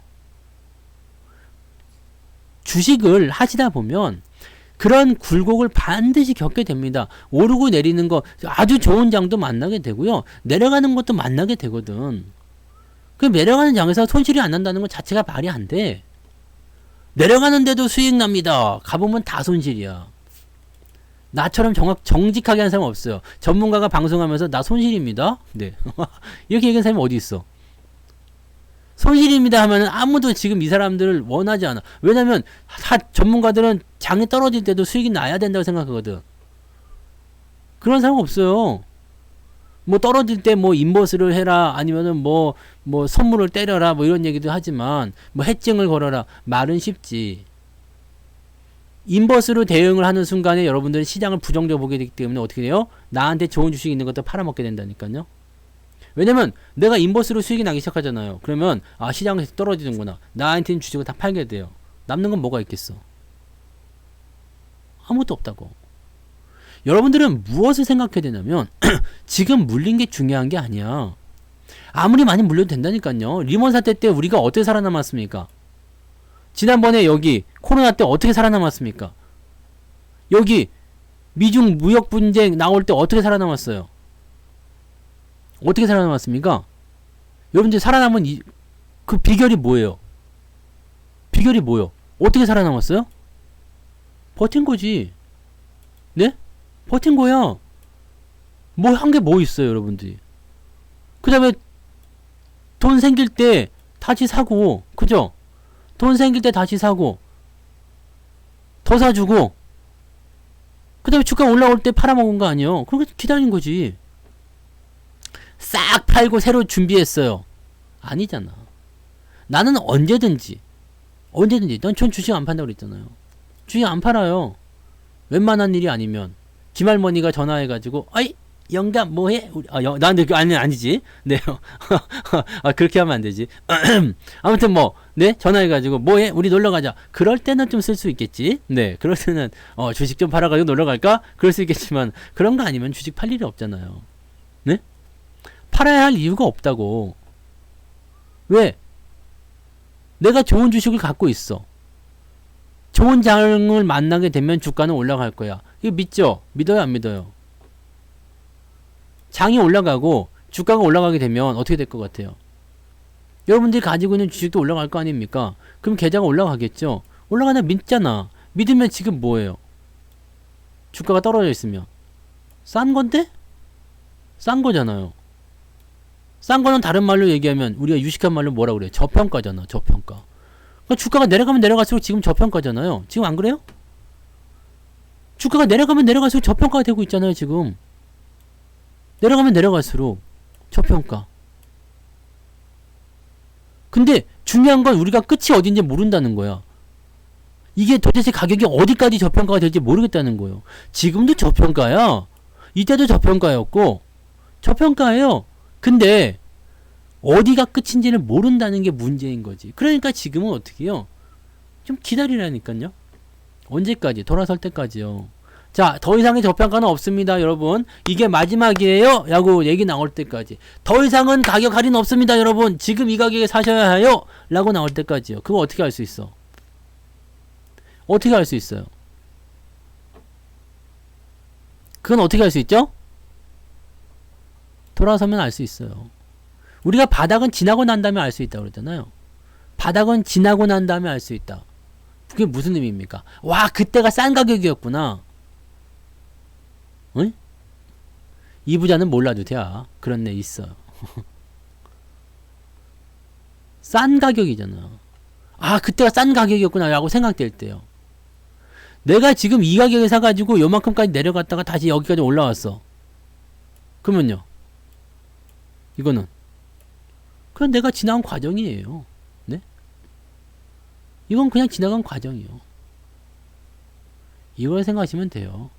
주식을 하시다 보면 그런 굴곡을 반드시 겪게 됩니다. 오르고 내리는 거 아주 좋은 장도 만나게 되고요. 내려가는 것도 만나게 되거든. 그 내려가는 장에서 손실이 안 난다는 것 자체가 말이 안 돼. 내려가는데도 수익 납니다. 가보면 다 손실이야. 나처럼 정직하게 하는 사람 없어요. 전문가가 방송하면서 나 손실입니다. 네. 이렇게 얘기하는 사람이 어디 있어? 손실입니다 하면은 아무도 지금 이 사람들을 원하지 않아. 왜냐면 전문가들은 장이 떨어질 때도 수익이 나야 된다고 생각하거든. 그런 사람 없어요. 뭐 떨어질 때 뭐 인버스를 해라 아니면은 뭐 선물을 때려라 뭐 이런 얘기도 하지만 뭐 해증을 걸어라 말은 쉽지. 인버스로 대응을 하는 순간에 여러분들은 시장을 부정적으로 보게 되기 때문에 어떻게 돼요? 나한테 좋은 주식이 있는 것도 팔아먹게 된다니까요. 왜냐면 내가 인버스로 수익이 나기 시작하잖아요. 그러면 아 시장에서 떨어지는구나. 나한테는 주식을 다 팔게 돼요. 남는 건 뭐가 있겠어? 아무것도 없다고. 여러분들은 무엇을 생각해야 되냐면 지금 물린 게 중요한 게 아니야. 아무리 많이 물려도 된다니까요. 리먼 사태 때 우리가 어떻게 살아남았습니까? 지난번에 여기 코로나 때 어떻게 살아남았습니까? 여기 미중 무역 분쟁 나올 때 어떻게 살아남았어요? 어떻게 살아남았습니까? 여러분들 살아남은 그 비결이 뭐예요? 비결이 뭐예요? 어떻게 살아남았어요? 버틴 거지. 네? 버틴 거야. 뭐 한 게 뭐 있어요, 여러분들이. 그 다음에 돈 생길 때 다시 사고, 그죠? 돈 생길 때 다시 사고, 더 사주고, 그 다음에 주가 올라올 때 팔아먹은 거 아니에요? 그러니까 기다린 거지. 싹 팔고 새로 준비했어요. 아니잖아. 나는 언제든지 넌 전 주식 안 판다고 그랬잖아요. 주식 안 팔아요. 웬만한 일이 아니면 김할머니가 전화해가지고 어이 영감 뭐해? 나한테 아니지. 네. 아, 그렇게 하면 안 되지. 아무튼 뭐, 네? 전화해가지고, 뭐해? 우리 놀러 가자. 그럴 때는 좀 쓸 수 있겠지. 네. 그럴 때는, 주식 좀 팔아가지고 놀러 갈까? 그럴 수 있겠지만, 그런 거 아니면 주식 팔 일이 없잖아요. 네? 팔아야 할 이유가 없다고. 왜? 내가 좋은 주식을 갖고 있어. 좋은 장을 만나게 되면 주가는 올라갈 거야. 이거 믿죠? 믿어요? 안 믿어요? 장이 올라가고 주가가 올라가게 되면 어떻게 될 것 같아요? 여러분들이 가지고 있는 주식도 올라갈 거 아닙니까? 그럼 계좌가 올라가겠죠? 올라가나 믿잖아. 믿으면 지금 뭐예요? 주가가 떨어져 있으면 싼 건데? 싼 거잖아요. 싼 거는 다른 말로 얘기하면 우리가 유식한 말로 뭐라 그래요? 저평가잖아. 저평가. 그러니까 주가가 내려가면 내려갈수록 지금 저평가잖아요. 지금 안 그래요? 주가가 내려가면 내려갈수록 저평가가 되고 있잖아요. 지금. 내려가면 내려갈수록 저평가. 근데 중요한 건 우리가 끝이 어딘지 모른다는 거야. 이게 도대체 가격이 어디까지 저평가가 될지 모르겠다는 거예요. 지금도 저평가야. 이때도 저평가였고 저평가예요. 근데 어디가 끝인지를 모른다는 게 문제인 거지. 그러니까 지금은 어떻게 해요? 좀 기다리라니까요. 언제까지? 돌아설 때까지요. 자, 더 이상의 저평가는 없습니다, 여러분. 이게 마지막이에요. 라고 얘기 나올 때까지. 더 이상은 가격 할인 없습니다, 여러분. 지금 이 가격에 사셔야 해요. 라고 나올 때까지요. 그거 어떻게 할 수 있어? 어떻게 할 수 있어요? 그건 어떻게 할 수 있죠? 돌아서면 알 수 있어요. 우리가 바닥은 지나고 난 다음에 알 수 있다고 그랬잖아요. 바닥은 지나고 난 다음에 알 수 있다. 그게 무슨 의미입니까? 와, 그때가 싼 가격이었구나. 응? 이 부자는 몰라도 돼. 그런 애 있어. 싼 가격이잖아. 아, 그때가 싼 가격이었구나 라고 생각될 때요. 내가 지금 이 가격에 사가지고 요만큼까지 내려갔다가 다시 여기까지 올라왔어. 그러면요. 이거는 그건 내가 지나간 과정이에요. 네? 이건 그냥 지나간 과정이요. 이걸 생각하시면 돼요.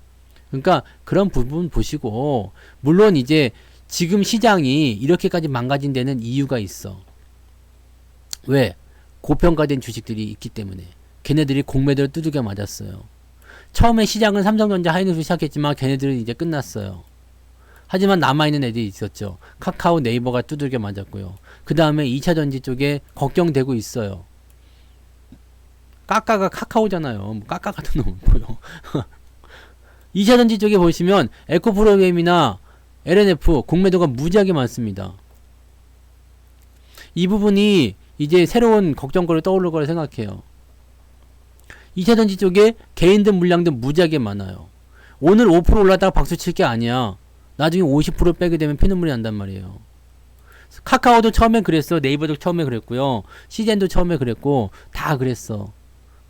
그러니까 그런 부분 보시고, 물론 이제 지금 시장이 이렇게까지 망가진 데는 이유가 있어. 왜? 고평가된 주식들이 있기 때문에. 걔네들이 공매도를 두들겨 맞았어요. 처음에 시장은 삼성전자 하이닉스로 시작했지만 걔네들은 이제 끝났어요. 하지만 남아있는 애들이 있었죠. 카카오, 네이버가 두들겨 맞았고요. 그 다음에 2차전지 쪽에 걱정되고 있어요. 까까가 카카오잖아요. 뭐 까까 같은 놈은 뭐요. 2차전지 쪽에 보시면 에코프로그램이나 LNF 공매도가 무지하게 많습니다. 이 부분이 이제 새로운 걱정거리 떠오를 거라 생각해요. 2차전지 쪽에 개인들 물량도 무지하게 많아요. 오늘 5% 올랐다가 박수 칠 게 아니야. 나중에 50% 빼게 되면 피눈물이 난단 말이에요. 카카오도 처음에 그랬어. 네이버도 처음에 그랬고요. CJN도 처음에 그랬고 다 그랬어.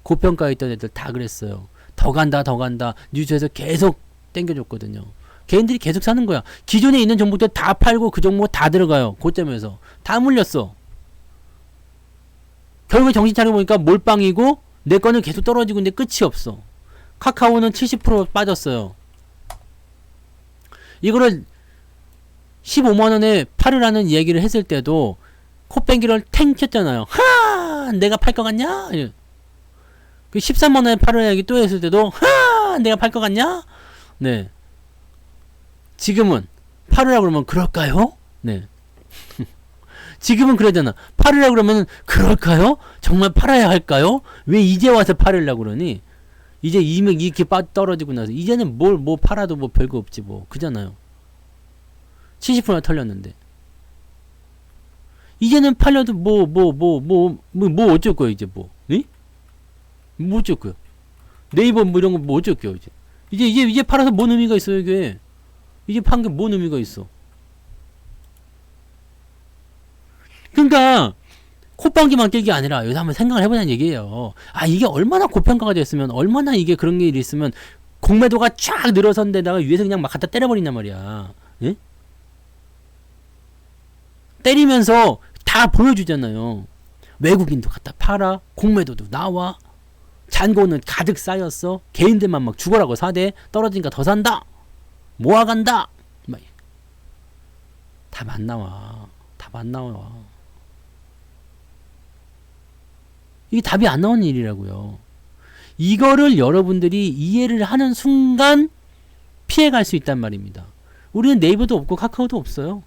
고평가에 있던 애들 다 그랬어요. 더 간다 더 간다 뉴스에서 계속 땡겨줬거든요. 개인들이 계속 사는 거야. 기존에 있는 종목들 다 팔고 그 종목 다 들어가요. 고점에서 다 물렸어. 결국에 정신 차려보니까 몰빵이고 내 거는 계속 떨어지고 있는데 끝이 없어. 카카오는 70% 빠졌어요. 이거를 15만 원에 팔으라는 이야기를 했을 때도 코뺑기를 탱 켰잖아요. 하! 내가 팔 것 같냐? 그 13만 원에 팔으라는 이야기 또 했을 때도 하! 내가 팔 것 같냐? 네. 지금은 팔으라 그러면 그럴까요? 네. 지금은 그러잖아. 팔으라 그러면 그럴까요? 정말 팔아야 할까요? 왜 이제 와서 팔으려고 그러니? 이제 이미 이렇게 떨어지고 나서 이제는 뭐 팔아도 뭐 별거 없지 뭐 그잖아요. 70%나 털렸는데 이제는 팔려도 뭐 어쩔 거야 이제 뭐? 네? 뭐 어쩔 거야? 네이버 뭐 이런 거 뭐 어쩔 거야 이제 팔아서 뭔 의미가 있어 이게? 이제 판 게 뭔 의미가 있어? 그러니까 콧방귀만 낄 게 아니라 여기서 한번 생각을 해보자는 얘기예요. 아 이게 얼마나 고평가가 됐으면 얼마나 이게 그런 일이 있으면 공매도가 쫙 늘어선 데다가 위에서 그냥 막 갖다 때려버린단 말이야. 예? 때리면서 다 보여주잖아요. 외국인도 갖다 팔아. 공매도도 나와. 잔고는 가득 쌓였어. 개인들만 막 죽어라고 사대. 떨어지니까 더 산다. 모아간다. 답 안 나와. 답 안 나와. 이게 답이 안 나오는 일이라고요. 이거를 여러분들이 이해를 하는 순간 피해갈 수 있단 말입니다. 우리는 네이버도 없고 카카오도 없어요.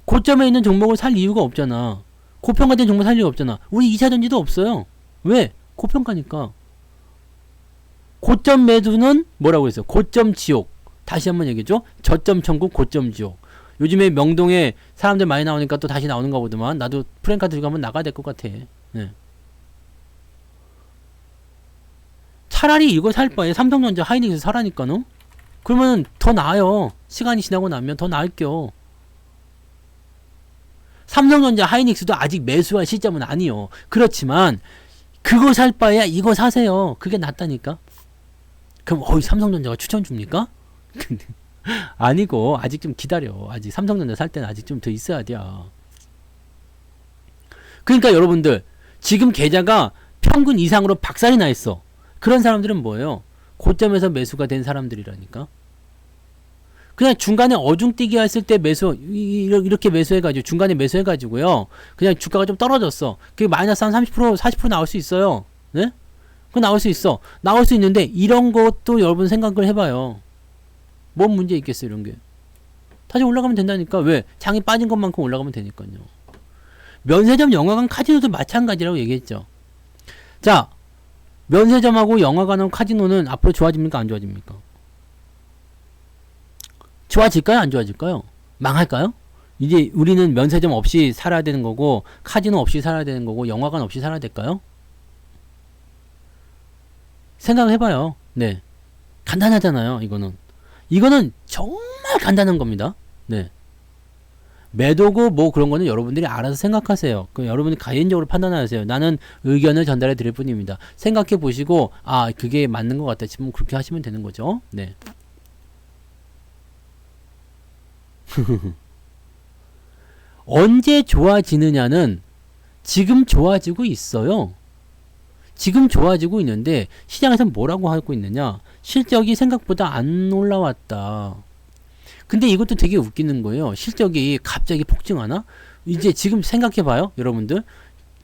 고점에 있는 종목을 살 이유가 없잖아. 고평가된 종목 살 이유가 없잖아. 우리 2차전지도 없어요. 왜? 고평가니까. 고점 매수는 뭐라고 했어요? 고점 지옥. 다시 한번 얘기해줘. 저점 천국, 고점 지옥. 요즘에 명동에 사람들 많이 나오니까 또 다시 나오는가 보더만. 나도 프랭카드 들고 한번 나가야 될 것 같아. 네. 차라리 이거 살 바에 삼성전자 하이닉스 사라니까는. 그러면 더 나아요. 시간이 지나고 나면 더 나을게요. 삼성전자 하이닉스도 아직 매수할 시점은 아니요. 그렇지만 그거 살 바에 이거 사세요. 그게 낫다니까. 그럼 삼성전자가 추천 줍니까? 아니고 아직 좀 기다려. 아직 삼성전자 살 때는 아직 좀 더 있어야 돼. 그러니까 여러분들 지금 계좌가 평균 이상으로 박살이 나 있어. 그런 사람들은 뭐예요? 고점에서 매수가 된 사람들이라니까. 그냥 중간에 어중뛰기 했을 때 이렇게 매수해가지고 중간에 매수해가지고요. 그냥 주가가 좀 떨어졌어. 그게 마이너스 한 30% 40% 나올 수 있어요. 네? 그거 나올 수 있어. 나올 수 있는데 이런 것도 여러분 생각을 해봐요. 뭔 문제 있겠어요 이런 게. 다시 올라가면 된다니까. 왜? 장이 빠진 것만큼 올라가면 되니까요. 면세점, 영화관, 카지노도 마찬가지라고 얘기했죠. 자, 면세점하고 영화관하고 카지노는 앞으로 좋아집니까 안 좋아집니까? 좋아질까요 안 좋아질까요? 망할까요? 이제 우리는 면세점 없이 살아야 되는 거고 카지노 없이 살아야 되는 거고 영화관 없이 살아야 될까요? 생각을 해봐요. 네, 간단하잖아요. 이거는 정말 간단한 겁니다. 네. 매도고 뭐 그런 거는 여러분들이 알아서 생각하세요. 여러분이 개인적으로 판단하세요. 나는 의견을 전달해 드릴 뿐입니다. 생각해 보시고 아 그게 맞는 것 같다 싶으면 그렇게 하시면 되는 거죠. 네. 언제 좋아지느냐는 지금 좋아지고 있어요. 지금 좋아지고 있는데 시장에서 뭐라고 하고 있느냐? 실적이 생각보다 안 올라왔다. 근데 이것도 되게 웃기는 거예요. 실적이 갑자기 폭증하나? 이제 지금 생각해봐요, 여러분들.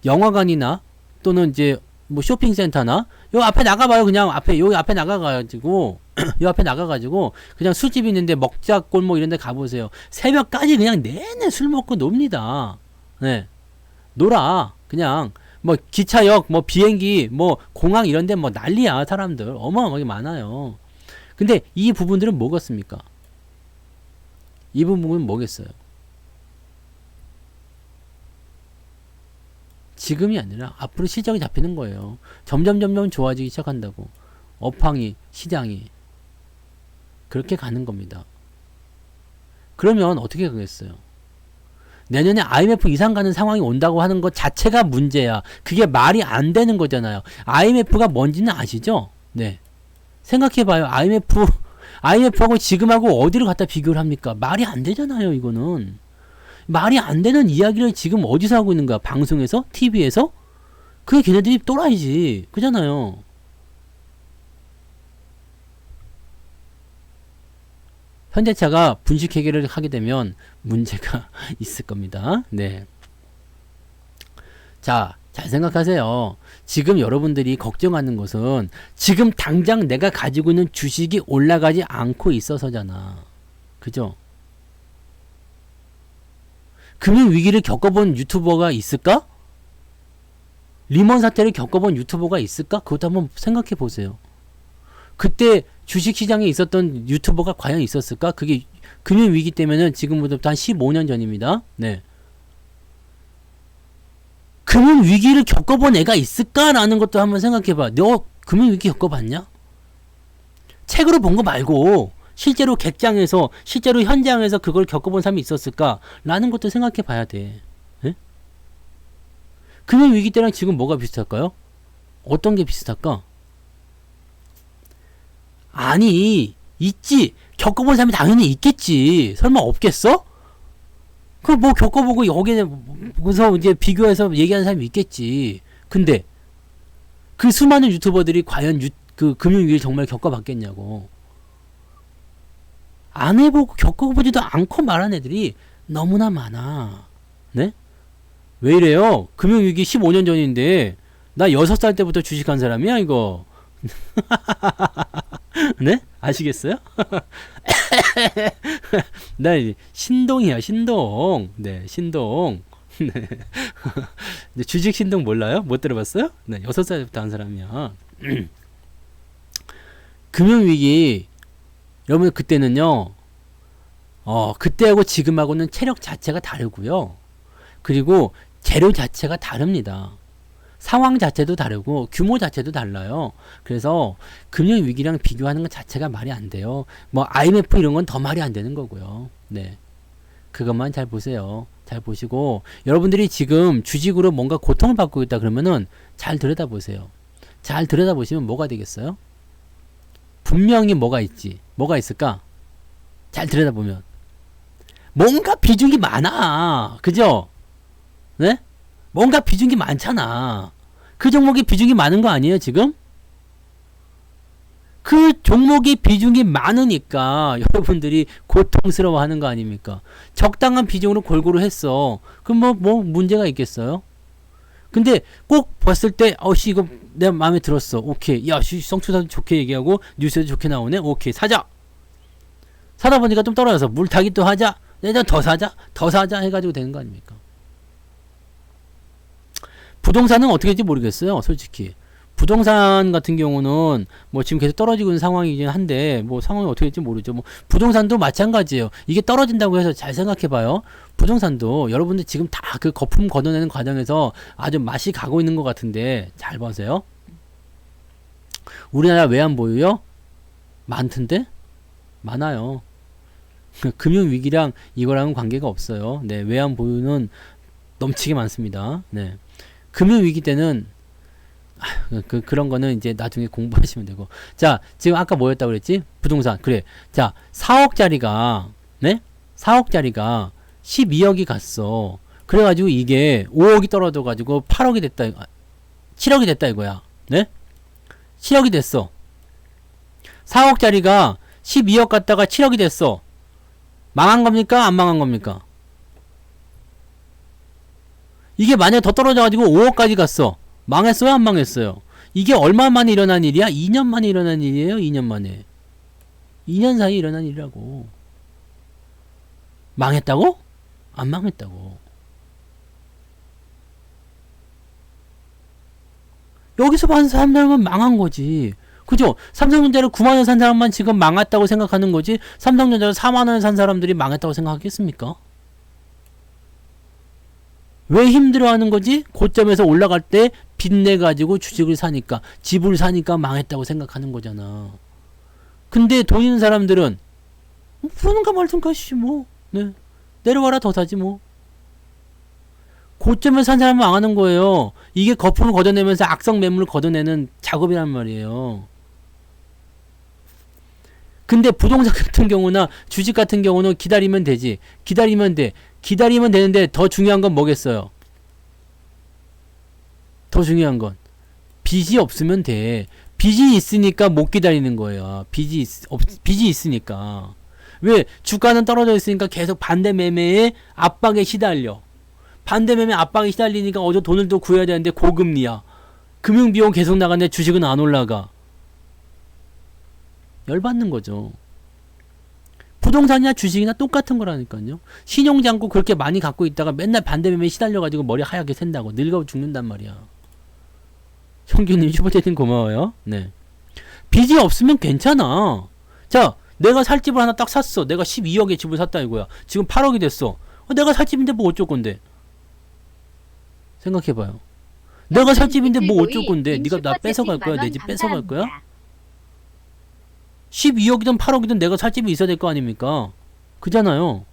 영화관이나 또는 이제 뭐 쇼핑센터나 요 앞에 나가봐요. 그냥 여기 앞에 나가가지고 요 앞에 나가가지고 그냥 술집 있는데 먹자 골목 이런 데 가보세요. 새벽까지 그냥 내내 술 먹고 놉니다. 네. 놀아. 그냥 뭐 기차역, 뭐 비행기, 뭐 공항 이런 데 뭐 난리야. 사람들 어마어마하게 많아요. 근데 이 부분들은 뭐겠습니까? 이 부분은 뭐겠어요? 지금이 아니라 앞으로 실적이 잡히는 거예요. 점점 좋아지기 시작한다고. 업황이, 시장이 그렇게 가는 겁니다. 그러면 어떻게 가겠어요? 내년에 IMF 이상 가는 상황이 온다고 하는 것 자체가 문제야. 그게 말이 안 되는 거잖아요. IMF가 뭔지는 아시죠? 네. 생각해봐요. IMF하고 지금하고 어디를 갖다 비교를 합니까? 말이 안 되잖아요, 이거는. 말이 안 되는 이야기를 지금 어디서 하고 있는 거야? 방송에서? TV에서? 그게 걔네들이 또라이지. 그잖아요. 현대차가 분식 회계를 하게 되면 문제가 있을 겁니다. 네. 자, 잘 생각하세요. 지금 여러분들이 걱정하는 것은 지금 당장 내가 가지고 있는 주식이 올라가지 않고 있어서잖아. 그죠? 금융위기를 겪어본 유튜버가 있을까? 리먼 사태를 겪어본 유튜버가 있을까? 그것도 한번 생각해 보세요. 그때 주식시장에 있었던 유튜버가 과연 있었을까? 그게 금융위기 때문에는 지금부터 한 15년 전입니다. 네. 금융위기를 겪어본 애가 있을까라는 것도 한번 생각해봐. 너 금융위기 겪어봤냐? 책으로 본 거 말고 실제로 객장에서 실제로 현장에서 그걸 겪어본 사람이 있었을까라는 것도 생각해 봐야 돼. 네? 금융위기 때랑 지금 뭐가 비슷할까요? 어떤 게 비슷할까? 아니, 있지. 겪어본 사람이 당연히 있겠지. 설마 없겠어? 그 뭐 겪어보고 여기서 이제 비교해서 얘기하는 사람이 있겠지. 근데 그 수많은 유튜버들이 과연 그 금융위기를 정말 겪어봤겠냐고. 안 해보고 겪어보지도 않고 말한 애들이 너무나 많아. 네? 왜 이래요? 금융위기 15년 전인데 나 6살 때부터 주식한 사람이야 이거. 네? 아시겠어요? 나 신동이야 신동. 네 신동. 네. 주식 신동 몰라요? 못 들어봤어요? 네 6살부터 한 사람이야. 금융위기 여러분 그때는요 그때하고 지금하고는 체력 자체가 다르고요. 그리고 재료 자체가 다릅니다. 상황 자체도 다르고 규모 자체도 달라요. 그래서 금융위기랑 비교하는 것 자체가 말이 안 돼요. 뭐 IMF 이런 건 더 말이 안 되는 거고요. 네, 그것만 잘 보세요. 잘 보시고 여러분들이 지금 주식으로 뭔가 고통을 받고 있다 그러면은 잘 들여다보세요. 잘 들여다보시면 뭐가 되겠어요? 분명히 뭐가 있지. 뭐가 있을까? 잘 들여다보면 뭔가 비중이 많아. 그죠? 네? 뭔가 비중이 많잖아. 그 종목이 비중이 많은 거 아니에요, 지금? 그 종목이 비중이 많으니까 여러분들이 고통스러워 하는 거 아닙니까? 적당한 비중으로 골고루 했어. 그럼 뭐 문제가 있겠어요? 근데 꼭 봤을 때, 이거 내 마음에 들었어. 오케이. 야, 성추사도 좋게 얘기하고, 뉴스에도 좋게 나오네. 오케이. 사자! 사다 보니까 좀 떨어져서 물타기 또 하자. 내가 더 사자 해가지고 되는 거 아닙니까? 부동산은 어떻게 될지 모르겠어요. 솔직히. 부동산 같은 경우는 뭐 지금 계속 떨어지고 있는 상황이긴 한데 뭐 상황이 어떻게 될지 모르죠. 뭐 부동산도 마찬가지예요. 이게 떨어진다고 해서 잘 생각해 봐요. 부동산도 여러분들 지금 다 그 거품 걷어내는 과정에서 아주 맛이 가고 있는 것 같은데 잘 보세요. 우리나라 외환 보유요? 많던데? 많아요. 금융위기랑 이거랑은 관계가 없어요. 네, 외환 보유는 넘치게 많습니다. 네. 금융위기 때는 그런 거는 이제 나중에 공부하시면 되고. 자, 지금 아까 뭐였다고 그랬지? 부동산. 그래. 자, 4억짜리가, 네? 4억짜리가 12억이 갔어. 그래가지고 이게 5억이 떨어져가지고 8억이 됐다, 7억이 됐다 이거야. 네? 7억이 됐어. 4억짜리가 12억 갔다가 7억이 됐어. 망한 겁니까? 안 망한 겁니까? 이게 만약에 더 떨어져가지고 5억까지 갔어. 망했어요? 안 망했어요? 이게 얼마 만에 일어난 일이야? 2년 만에 일어난 일이에요? 2년 만에. 2년 사이에 일어난 일이라고. 망했다고? 안 망했다고. 여기서 반 사람들은 망한 거지. 그죠? 삼성전자를 9만원 산 사람만 지금 망했다고 생각하는 거지, 삼성전자를 4만원 산 사람들이 망했다고 생각하겠습니까? 왜 힘들어하는 거지? 고점에서 올라갈 때 빚내가지고 주식을 사니까, 집을 사니까 망했다고 생각하는 거잖아. 근데 돈 있는 사람들은 그러는가 말든가 뭐, 네, 내려와라 더 사지 뭐. 고점에서 산 사람은 망하는 거예요. 이게 거품을 걷어내면서 악성 매물을 걷어내는 작업이란 말이에요. 근데 부동산 같은 경우나 주식 같은 경우는 기다리면 되지. 기다리면 돼. 기다리면 되는데 더 중요한 건 뭐겠어요? 더 중요한 건 빚이 없으면 돼. 빚이 있으니까 못 기다리는 거예요. 빚이 있으니까. 왜? 주가는 떨어져 있으니까 계속 반대 매매에 압박에 시달려. 반대 매매 압박에 시달리니까 어저 돈을 또 구해야 되는데 고금리야. 금융비용 계속 나가는데 주식은 안 올라가. 열받는 거죠. 부동산이나 주식이나 똑같은 거라니까요. 신용장고 그렇게 많이 갖고 있다가 맨날 반대 매매에 시달려가지고 머리 하얗게 샌다고. 늙어 죽는단 말이야. 형규님 슈퍼채팅 고마워요. 네. 빚이 없으면 괜찮아. 자, 내가 살 집을 하나 딱 샀어. 내가 12억의 집을 샀다 이거야. 지금 8억이 됐어. 내가 살 집인데 뭐 어쩔 건데? 생각해봐요. 내가 살 집인데 뭐 어쩔 건데? 네가 나 뺏어갈 거야? 내 집 뺏어갈 거야? 12억이든 8억이든 내가 살 집이 있어야 될 거 아닙니까? 그잖아요.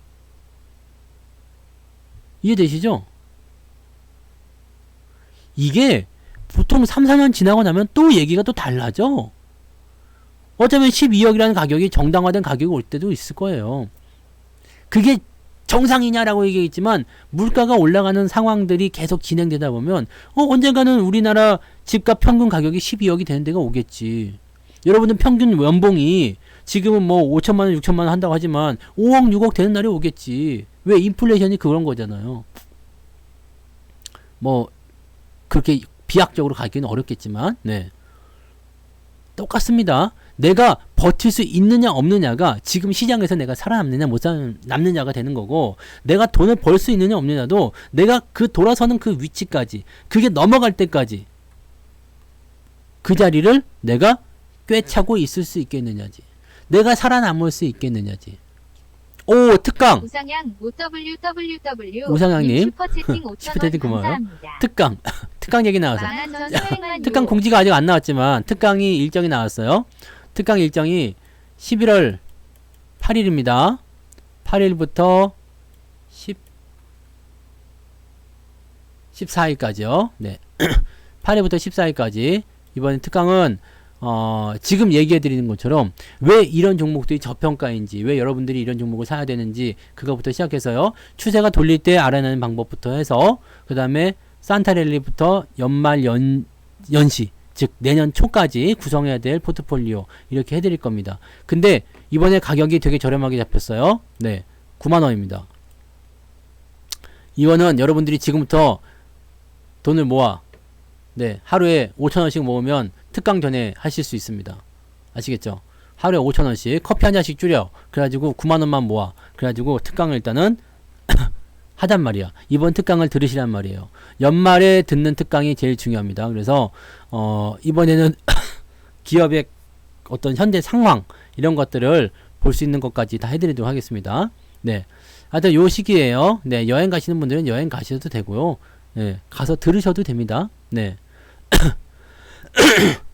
이해되시죠? 이게 보통 3, 4년 지나고 나면 또 얘기가 또 달라져. 어쩌면 12억이라는 가격이 정당화된 가격이 올 때도 있을 거예요. 그게 정상이냐라고 얘기했지만 물가가 올라가는 상황들이 계속 진행되다 보면 언젠가는 우리나라 집값 평균 가격이 12억이 되는 데가 오겠지. 여러분들 평균 연봉이 지금은 뭐 5천만 원, 6천만 원 한다고 하지만 5억, 6억 되는 날이 오겠지. 왜? 인플레이션이 그런 거잖아요. 뭐 그렇게 비약적으로 가기는 어렵겠지만 네. 똑같습니다. 내가 버틸 수 있느냐 없느냐가 지금 시장에서 내가 살아남느냐 못 살아남느냐가 되는 거고, 내가 돈을 벌 수 있느냐 없느냐도 내가 그 돌아서는 그 위치까지, 그게 넘어갈 때까지 그 자리를 내가 꿰차고 있을 수 있겠느냐지, 내가 살아남을 수 있겠느냐지. 오, 특강 우상향님 슈퍼채팅 고마워요. 특강 특강 얘기 나와서 특강 공지가 아직 안 나왔지만 특강이 일정이 나왔어요. 특강 일정이 11월 8일입니다. 8일부터 14일까지요. 네. 8일부터 14일까지. 이번 특강은 지금 얘기해 드리는 것처럼 왜 이런 종목들이 저평가인지, 왜 여러분들이 이런 종목을 사야 되는지, 그거부터 시작해서요. 추세가 돌릴 때 알아내는 방법부터 해서, 그 다음에 산타랠리부터 연시, 즉 내년 초까지 구성해야 될 포트폴리오 이렇게 해드릴 겁니다. 근데 이번에 가격이 되게 저렴하게 잡혔어요. 네, 9만원입니다. 이거는 여러분들이 지금부터 돈을 모아, 네, 하루에 5천원씩 모으면 특강 전에 하실 수 있습니다. 아시겠죠? 하루에 5천원씩 커피 한 잔씩 줄여. 그래가지고 9만원만 모아. 그래가지고 특강을 일단은 하단 말이야. 이번 특강을 들으시란 말이에요. 연말에 듣는 특강이 제일 중요합니다. 그래서 이번에는 기업의 어떤 현재 상황 이런 것들을 볼 수 있는 것까지 다 해드리도록 하겠습니다. 네, 하여튼 요 시기에요. 네, 여행 가시는 분들은 여행 가셔도 되고요. 네, 가서 들으셔도 됩니다. 네.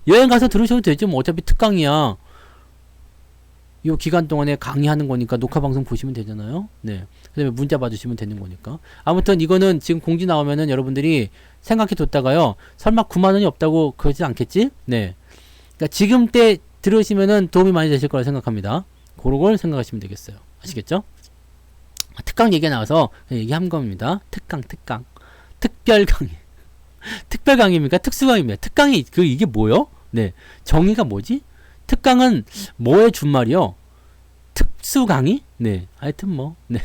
여행 가서 들으셔도 되죠. 뭐 어차피 특강이야. 이 기간 동안에 강의하는 거니까 녹화 방송 보시면 되잖아요. 네. 그 다음에 문자 받으시면 되는 거니까. 아무튼 이거는 지금 공지 나오면은 여러분들이 생각해 뒀다가요. 설마 9만원이 없다고 그러지 않겠지? 네. 그러니까 지금 때 들으시면은 도움이 많이 되실 거라 생각합니다. 그런 걸 생각하시면 되겠어요. 아시겠죠? 특강 얘기가 나와서 얘기한 겁니다. 특강. 특별 강의. 특별 강의입니까? 특수 강의입니다. 특강이 이게 뭐요? 네. 정의가 뭐지? 특강은 뭐의 준말이요? 특수 강의? 네. 하여튼 뭐, 네.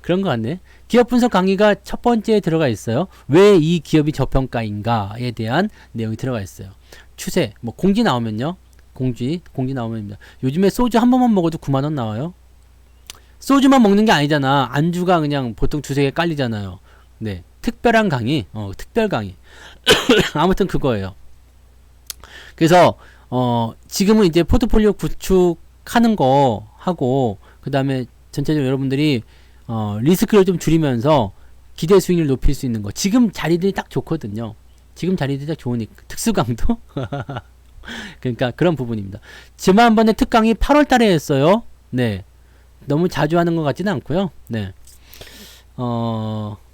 그런 것 같네. 기업 분석 강의가 첫 번째에 들어가 있어요. 왜 이 기업이 저평가인가에 대한 내용이 들어가 있어요. 추세, 뭐, 공지 나오면요. 공지 나오면입니다. 요즘에 소주 한 번만 먹어도 9만원 나와요. 소주만 먹는 게 아니잖아. 안주가 그냥 보통 두세 개 깔리잖아요. 네. 특별한 강의, 특별 강의. 아무튼 그거예요. 그래서, 지금은 이제 포트폴리오 구축하는 거 하고, 그 다음에 전체적으로 여러분들이, 리스크를 좀 줄이면서 기대 수익률 높일 수 있는 거. 지금 자리들이 딱 좋거든요. 지금 자리들이 딱 좋으니까. 특수강도? 그러니까 그런 부분입니다. 지난번에 특강이 8월 달에 했어요. 네. 너무 자주 하는 것 같지는 않고요. 네.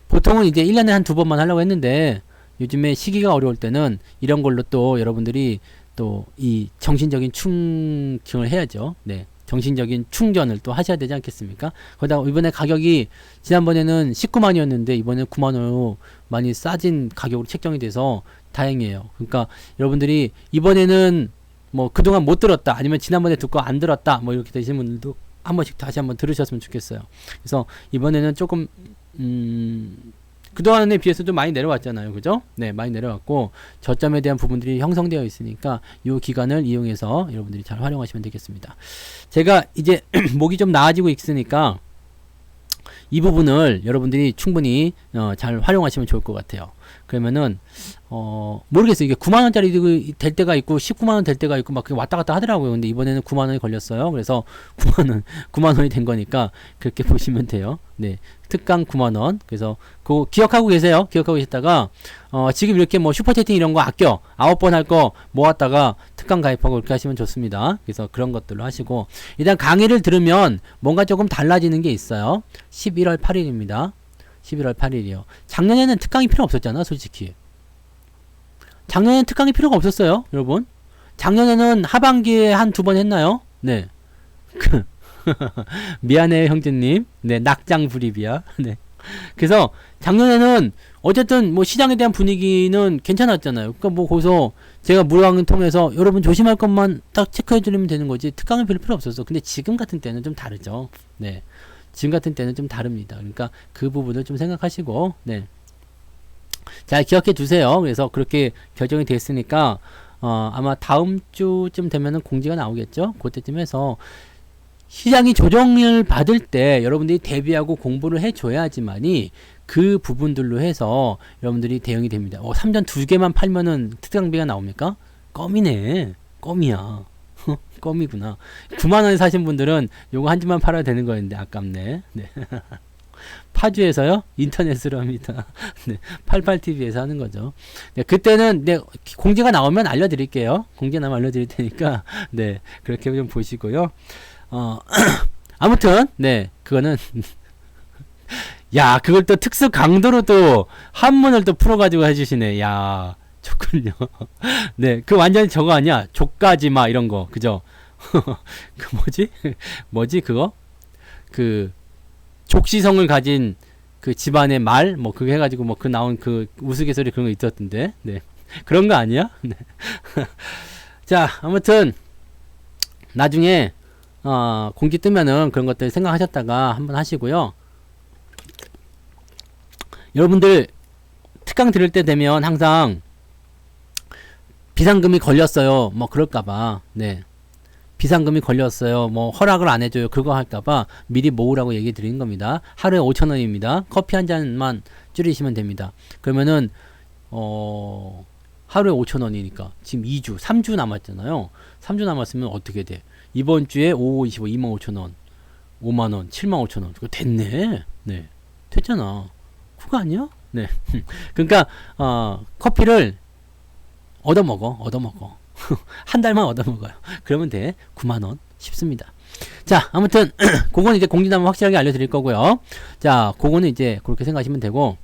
보통은 이제 1년에 한 2번만 하려고 했는데, 요즘에 시기가 어려울 때는 이런 걸로 또 여러분들이 또 이 정신적인 충칭을 해야죠. 네. 정신적인 충전을 또 하셔야 되지 않겠습니까? 거기다 이번에 가격이 지난번에는 19만원이었는데 이번에 9만원으로 많이 싸진 가격으로 책정이 돼서 다행이에요. 그러니까 여러분들이 이번에는 뭐 그동안 못 들었다, 아니면 지난번에 듣고 안 들었다, 뭐 이렇게 되시는 분들도 한 번씩 다시 한번 들으셨으면 좋겠어요. 그래서 이번에는 조금 그동안에 비해서 좀 많이 내려왔잖아요. 그죠? 네, 많이 내려왔고 저점에 대한 부분들이 형성되어 있으니까 이 기간을 이용해서 여러분들이 잘 활용하시면 되겠습니다. 제가 이제 목이 좀 나아지고 있으니까 이 부분을 여러분들이 충분히 잘 활용하시면 좋을 것 같아요. 그러면은 모르겠어요. 이게 9만원짜리 될 때가 있고 19만원 될 때가 있고 막 왔다 갔다 하더라고요. 근데 이번에는 9만원이 걸렸어요. 그래서 9만원이 된 거니까 그렇게 보시면 돼요. 네, 특강 9만원. 그래서 그거 기억하고 계세요. 기억하고 계셨다가 지금 이렇게 뭐 슈퍼채팅 이런 거 아껴 9번 할 거 모았다가 특강 가입하고 이렇게 하시면 좋습니다. 그래서 그런 것들로 하시고 일단 강의를 들으면 뭔가 조금 달라지는 게 있어요. 11월 8일입니다. 11월 8일이요. 작년에는 특강이 필요 없었잖아, 솔직히. 작년에는 특강이 필요가 없었어요, 여러분. 작년에는 하반기에 한 2번 했나요? 네. 미안해요, 형제님. 네, 낙장 불입이야. 네. 그래서 작년에는 어쨌든 뭐 시장에 대한 분위기는 괜찮았잖아요. 그러니까 뭐 거기서 제가 무료강의 통해서 여러분 조심할 것만 딱 체크해 드리면 되는 거지. 특강이 별로 필요 없었어. 근데 지금 같은 때는 좀 다르죠. 네. 지금 같은 때는 좀 다릅니다. 그러니까 그 부분을 좀 생각하시고, 네. 잘 기억해 두세요. 그래서 그렇게 결정이 됐으니까, 아마 다음 주쯤 되면은 공지가 나오겠죠? 그때쯤 해서, 시장이 조정을 받을 때 여러분들이 대비하고 공부를 해줘야지만이 그 부분들로 해서 여러분들이 대응이 됩니다. 3전 2개만 팔면은 특강비가 나옵니까? 껌이네. 껌이야. 껌이구나. 9만원에 사신 분들은 요거 한 집만 팔아야 되는 거였는데 아깝네. 네. 파주에서요? 인터넷으로 합니다. 네. 88TV에서 하는 거죠. 네. 그때는 네, 공지가 나오면 알려드릴게요. 공지 나오면 알려드릴 테니까 네. 그렇게 좀 보시고요. 아무튼 네. 그거는 야, 그걸 또 특수 강도로 또 한문을 또 풀어가지고 해주시네. 야, 좋군요. 네, 그 완전히 저거 아니야? 족가지마 이런 거, 그죠? 그 뭐지 그거? 그 족시성을 가진 그 집안의 말, 뭐 그거 해가지고 뭐 그 나온 그 우스갯소리 그런 거 있었던데, 네, 그런 거 아니야? 네. 자, 아무튼 나중에 공지 뜨면은 그런 것들 생각하셨다가 한번 하시고요. 여러분들 특강 들을 때 되면 항상 비상금이 걸렸어요. 뭐 그럴까봐. 네. 비상금이 걸렸어요. 뭐 허락을 안 해줘요. 그거 할까봐 미리 모으라고 얘기 드리는 겁니다. 하루에 5,000원입니다. 커피 한 잔만 줄이시면 됩니다. 그러면은 하루에 5,000원이니까 지금 2주, 3주 남았잖아요. 3주 남았으면 어떻게 돼? 이번 주에 5, 25, 25,000원, 5만원, 75,000원. 그거 됐네. 네. 됐잖아. 그거 아니야? 네. 그러니까 커피를 얻어먹어. 한 달만 얻어먹어요. 그러면 돼. 9만원 쉽습니다. 자, 아무튼 그거는 이제 공지나면 확실하게 알려드릴 거고요. 자, 그거는 이제 그렇게 생각하시면 되고,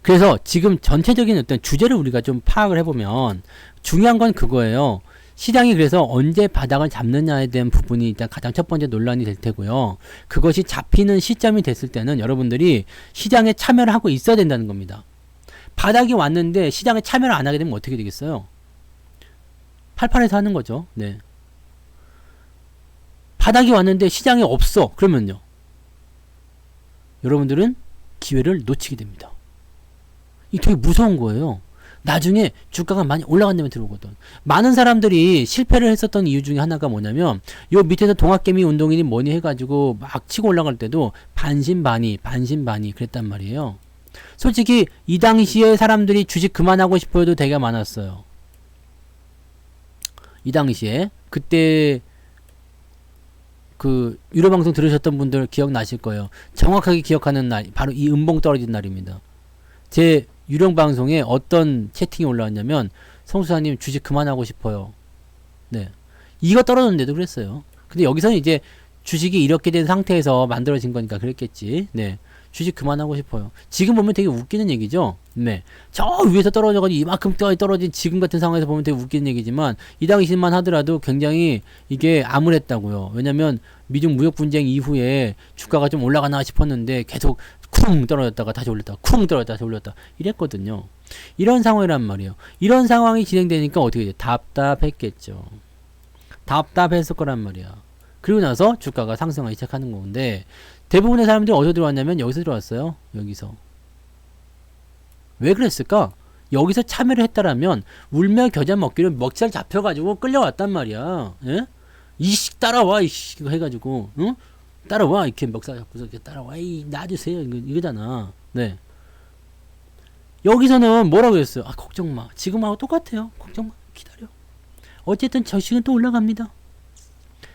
그래서 지금 전체적인 어떤 주제를 우리가 좀 파악을 해보면 중요한 건 그거예요. 시장이 그래서 언제 바닥을 잡느냐에 대한 부분이 일단 가장 첫 번째 논란이 될 테고요. 그것이 잡히는 시점이 됐을 때는 여러분들이 시장에 참여를 하고 있어야 된다는 겁니다. 바닥이 왔는데 시장에 참여를 안 하게 되면 어떻게 되겠어요? 팔팔해서 하는 거죠. 네. 바닥이 왔는데 시장에 없어. 그러면요. 여러분들은 기회를 놓치게 됩니다. 이게 되게 무서운 거예요. 나중에 주가가 많이 올라간 다음에 들어오거든. 많은 사람들이 실패를 했었던 이유 중에 하나가 뭐냐면 요 밑에서 동학개미 운동이니 뭐니 해가지고 막 치고 올라갈 때도 반신반의 그랬단 말이에요. 솔직히 이 당시에 사람들이 주식 그만하고 싶어도 되게 많았어요. 이 당시에 그때 그 유료방송 들으셨던 분들 기억나실 거예요. 정확하게 기억하는 날 바로 이 음봉 떨어진 날입니다. 제 유령방송에 어떤 채팅이 올라왔냐면 성수사님 주식 그만하고 싶어요. 네, 이거 떨어졌는데도 그랬어요. 근데 여기서는 이제 주식이 이렇게 된 상태에서 만들어진 거니까 그랬겠지. 네, 주식 그만하고 싶어요. 지금 보면 되게 웃기는 얘기죠. 네, 저 위에서 떨어져가지고 이만큼까지 떨어진 지금 같은 상황에서 보면 되게 웃기는 얘기지만 이 당시만 하더라도 굉장히 이게 암울했다고요. 왜냐면 미중 무역 분쟁 이후에 주가가 좀 올라가나 싶었는데 계속 쿵 떨어졌다가 다시 올렸다가 쿵 떨어졌다가 다시 올렸다 이랬거든요. 이런 상황이란 말이에요. 이런 상황이 진행되니까 어떻게 돼? 답답했겠죠. 답답했을 거란 말이야. 그리고 나서 주가가 상승하기 시작하는 건데 대부분의 사람들이 어디서 들어왔냐면 여기서 들어왔어요. 여기서. 왜 그랬을까? 여기서 참여를 했다라면 울며 겨자 먹기로 먹살 잡혀가지고 끌려왔단 말이야. 예? 이씨 따라와 이씨 이거 해가지고 응? 따라와 이렇게 먹살 잡고서 이렇게 따라와 이 놔주세요 이거잖아. 네. 여기서는 뭐라고 했어요? 아 걱정 마. 지금하고 똑같아요. 걱정 마. 기다려. 어쨌든 저식은 또 올라갑니다.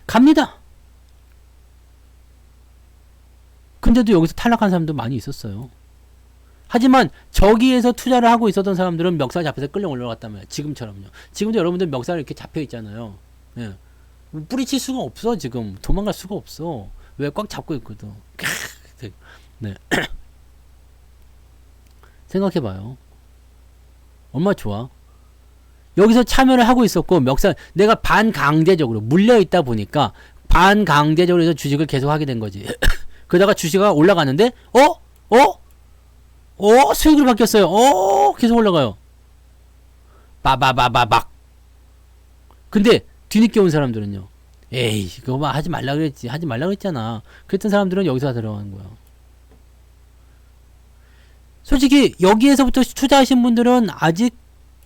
갑니다. 근데도 여기서 탈락한 사람도 많이 있었어요. 하지만 저기에서 투자를 하고 있었던 사람들은 멱살 잡혀서 끌려 올라갔단 말이에요. 지금처럼요. 지금도 여러분들 멱살 이렇게 잡혀 있잖아요. 예. 뿌리칠 수가 없어 지금. 도망갈 수가 없어. 왜 꽉 잡고 있거든. 네. 생각해봐요. 얼마나 좋아. 여기서 참여를 하고 있었고 멱살 내가 반강제적으로 물려있다 보니까 반강제적으로 해서 주식을 계속 하게 된 거지. 그러다가 주식이 올라가는데 수익으로 바뀌었어요. 계속 올라가요. 빠바바바박. 근데 뒤늦게 온 사람들은요. 에이 그거 막 하지 말라 그랬지. 하지 말라 그랬잖아. 그랬던 사람들은 여기서 들어가는 거야. 솔직히 여기에서부터 투자하신 분들은 아직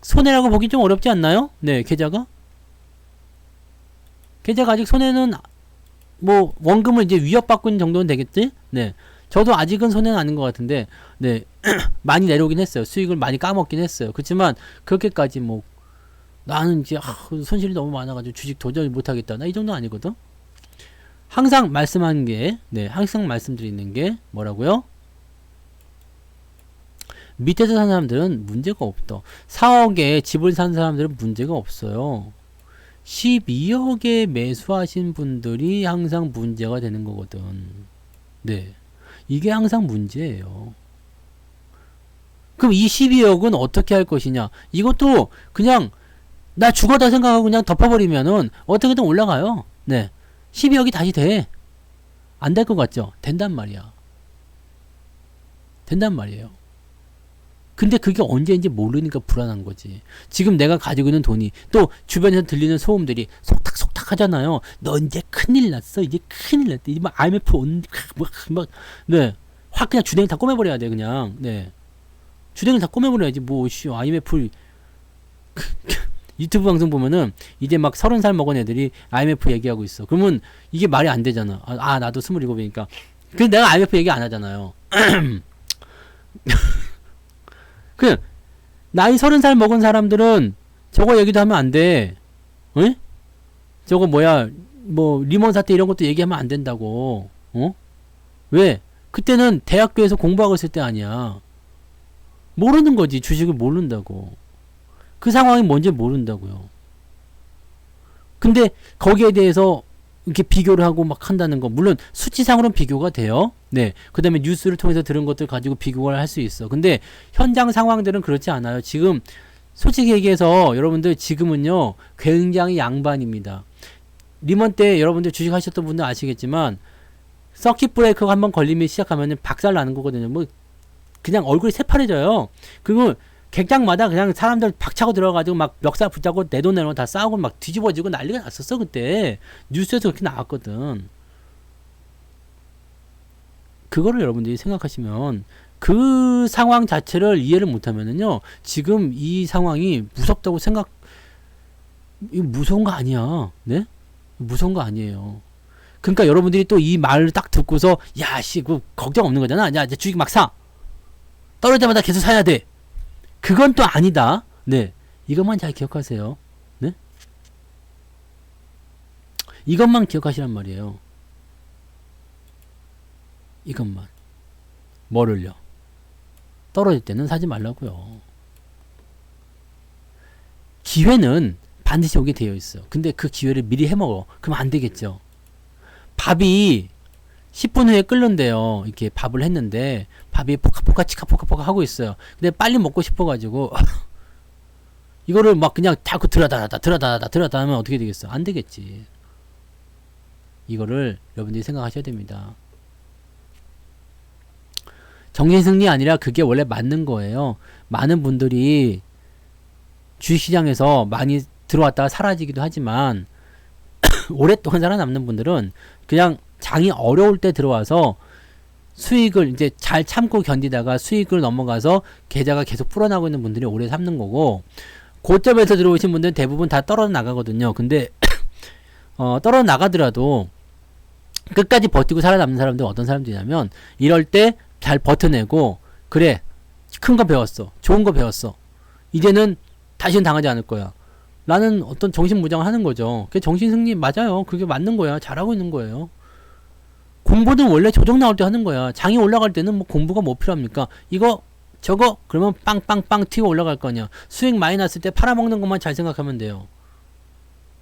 손해라고 보기 좀 어렵지 않나요? 네, 계좌가 아직 손해는 뭐 원금을 이제 위협받고 있는 정도는 되겠지? 네, 저도 아직은 손해는 아닌 것 같은데 네 많이 내려오긴 했어요. 수익을 많이 까먹긴 했어요. 그렇지만 그렇게까지 뭐 나는 이제 손실이 너무 많아가지고 주식 도저히 못하겠다 나 이 정도 아니거든. 항상 말씀하는 게 항상 말씀드리는 게 뭐라고요? 밑에서 사는 사람들은 문제가 없다. 4억에 집을 산 사람들은 문제가 없어요. 12억에 매수하신 분들이 항상 문제가 되는 거거든. 네. 이게 항상 문제예요. 그럼 이 12억은 어떻게 할 것이냐? 이것도 그냥 나 죽었다 생각하고 그냥 덮어버리면은 어떻게든 올라가요. 네. 12억이 다시 돼. 안 될 것 같죠? 된단 말이야. 된단 말이에요. 근데 그게 언제인지 모르니까 불안한 거지. 지금 내가 가지고 있는 돈이 또 주변에서 들리는 소음들이 속닥속닥 하잖아요. 너 이제 큰일 났어. 이제 큰일 났대. 이제 막 IMF 네. 확 그냥 주댕이 다 꼬매버려야 돼, 그냥. 네. 주댕이 다 꼬매버려야지. IMF 유튜브 방송 보면은 이제 막 30살 먹은 애들이 IMF 얘기하고 있어. 그러면 이게 말이 안 되잖아. 나도 27이니까. 근데 내가 IMF 얘기 안 하잖아요. 나이 30살 먹은 사람들은 저거 얘기도 하면 안 돼. 응? 저거 뭐 리먼 사태 이런 것도 얘기하면 안 된다고. 왜? 그때는 대학교에서 공부하고 있을 때 아니야. 모르는 거지. 주식을 모른다고. 그 상황이 뭔지 모른다고요. 근데 거기에 대해서 이렇게 비교를 하고 막 한다는 거, 물론 수치상으로는 비교가 돼요. 네. 그 다음에 뉴스를 통해서 들은 것들 가지고 비교를 할 수 있어. 근데 현장 상황들은 그렇지 않아요. 지금 솔직히 얘기해서 여러분들 지금은요 굉장히 양반입니다. 리먼 때 여러분들 주식 하셨던 분들 아시겠지만 서킷 브레이커가 한번 걸리면 시작하면 박살 나는 거거든요. 뭐 그냥 얼굴이 새파래져요. 그리고 객장마다 그냥 사람들 박차고 들어가지고 막 멱살 붙잡고 내 돈 내놓고 다 싸우고 막 뒤집어지고 난리가 났었어. 그때 뉴스에서 그렇게 나왔거든. 그거를 여러분들이 생각하시면 그 상황 자체를 이해를 못하면은요 지금 이 상황이 무섭다고 이거 무서운 거 아니야. 네? 무서운 거 아니에요. 그러니까 여러분들이 또 이 말을 딱 듣고서 야씨 그 걱정 없는 거잖아. 야 이제 주식 막 사. 떨어질 때마다 계속 사야 돼. 그건 또 아니다. 네. 이것만 잘 기억하세요. 네? 이것만 기억하시란 말이에요. 이것만. 뭐를요? 떨어질 때는 사지 말라고요. 기회는 반드시 오게 되어 있어. 근데 그 기회를 미리 해먹어. 그럼 안 되겠죠. 밥이 10분 후에 끓는데요. 이렇게 밥을 했는데 밥이 포카포카 치카포카포카 하고 있어요. 근데 빨리 먹고 싶어가지고 이거를 막 그냥 자꾸 들어다다 하면 어떻게 되겠어? 안 되겠지. 이거를 여러분들이 생각하셔야 됩니다. 정신승리 아니라 그게 원래 맞는 거예요. 많은 분들이 주식시장에서 많이 들어왔다가 사라지기도 하지만 오랫동안 살아남는 분들은 그냥 장이 어려울 때 들어와서 수익을 이제 잘 참고 견디다가 수익을 넘어가서 계좌가 계속 불어나고 있는 분들이 오래 삼는 거고, 고점에서 들어오신 분들은 대부분 다 떨어져 나가거든요. 근데 떨어져 나가더라도 끝까지 버티고 살아남는 사람들 어떤 사람들이냐면, 이럴 때 잘 버텨내고, 그래 큰 거 배웠어, 좋은 거 배웠어, 이제는 다시는 당하지 않을 거야 라는 어떤 정신무장을 하는 거죠. 그게 정신승리 맞아요. 그게 맞는 거야. 잘하고 있는 거예요. 공부는 원래 조정 나올 때 하는 거야. 장이 올라갈 때는 뭐 공부가 뭐 필요합니까? 이거 저거 그러면 빵빵빵 튀고 올라갈 거냐. 수익 많이 났을 때 팔아먹는 것만 잘 생각하면 돼요.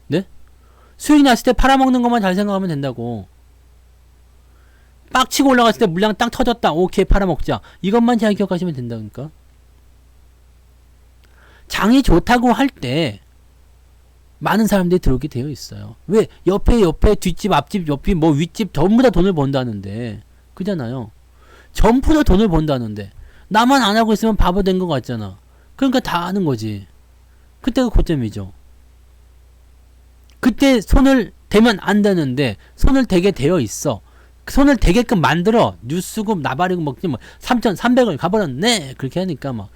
네? 수익 났을 때 팔아먹는 것만 잘 생각하면 된다고. 빡 치고 올라갔을 때 물량 땅 터졌다. 오케이, 팔아먹자. 이것만 잘 기억하시면 된다니까. 장이 좋다고 할 때 많은 사람들이 들어오게 되어 있어요. 왜? 옆에 뒷집 앞집 옆집 뭐 윗집 전부 다 돈을 번다는데, 그잖아요. 전부 다 돈을 번다는데 나만 안 하고 있으면 바보 된 것 같잖아. 그러니까 다 하는 거지. 그때가 고점이죠. 그때 손을 대면 안 되는데 손을 대게 되어 있어. 손을 대게끔 만들어. 뉴스급 나발이고 먹지 뭐 3,300원 가버렸네. 그렇게 하니까 막,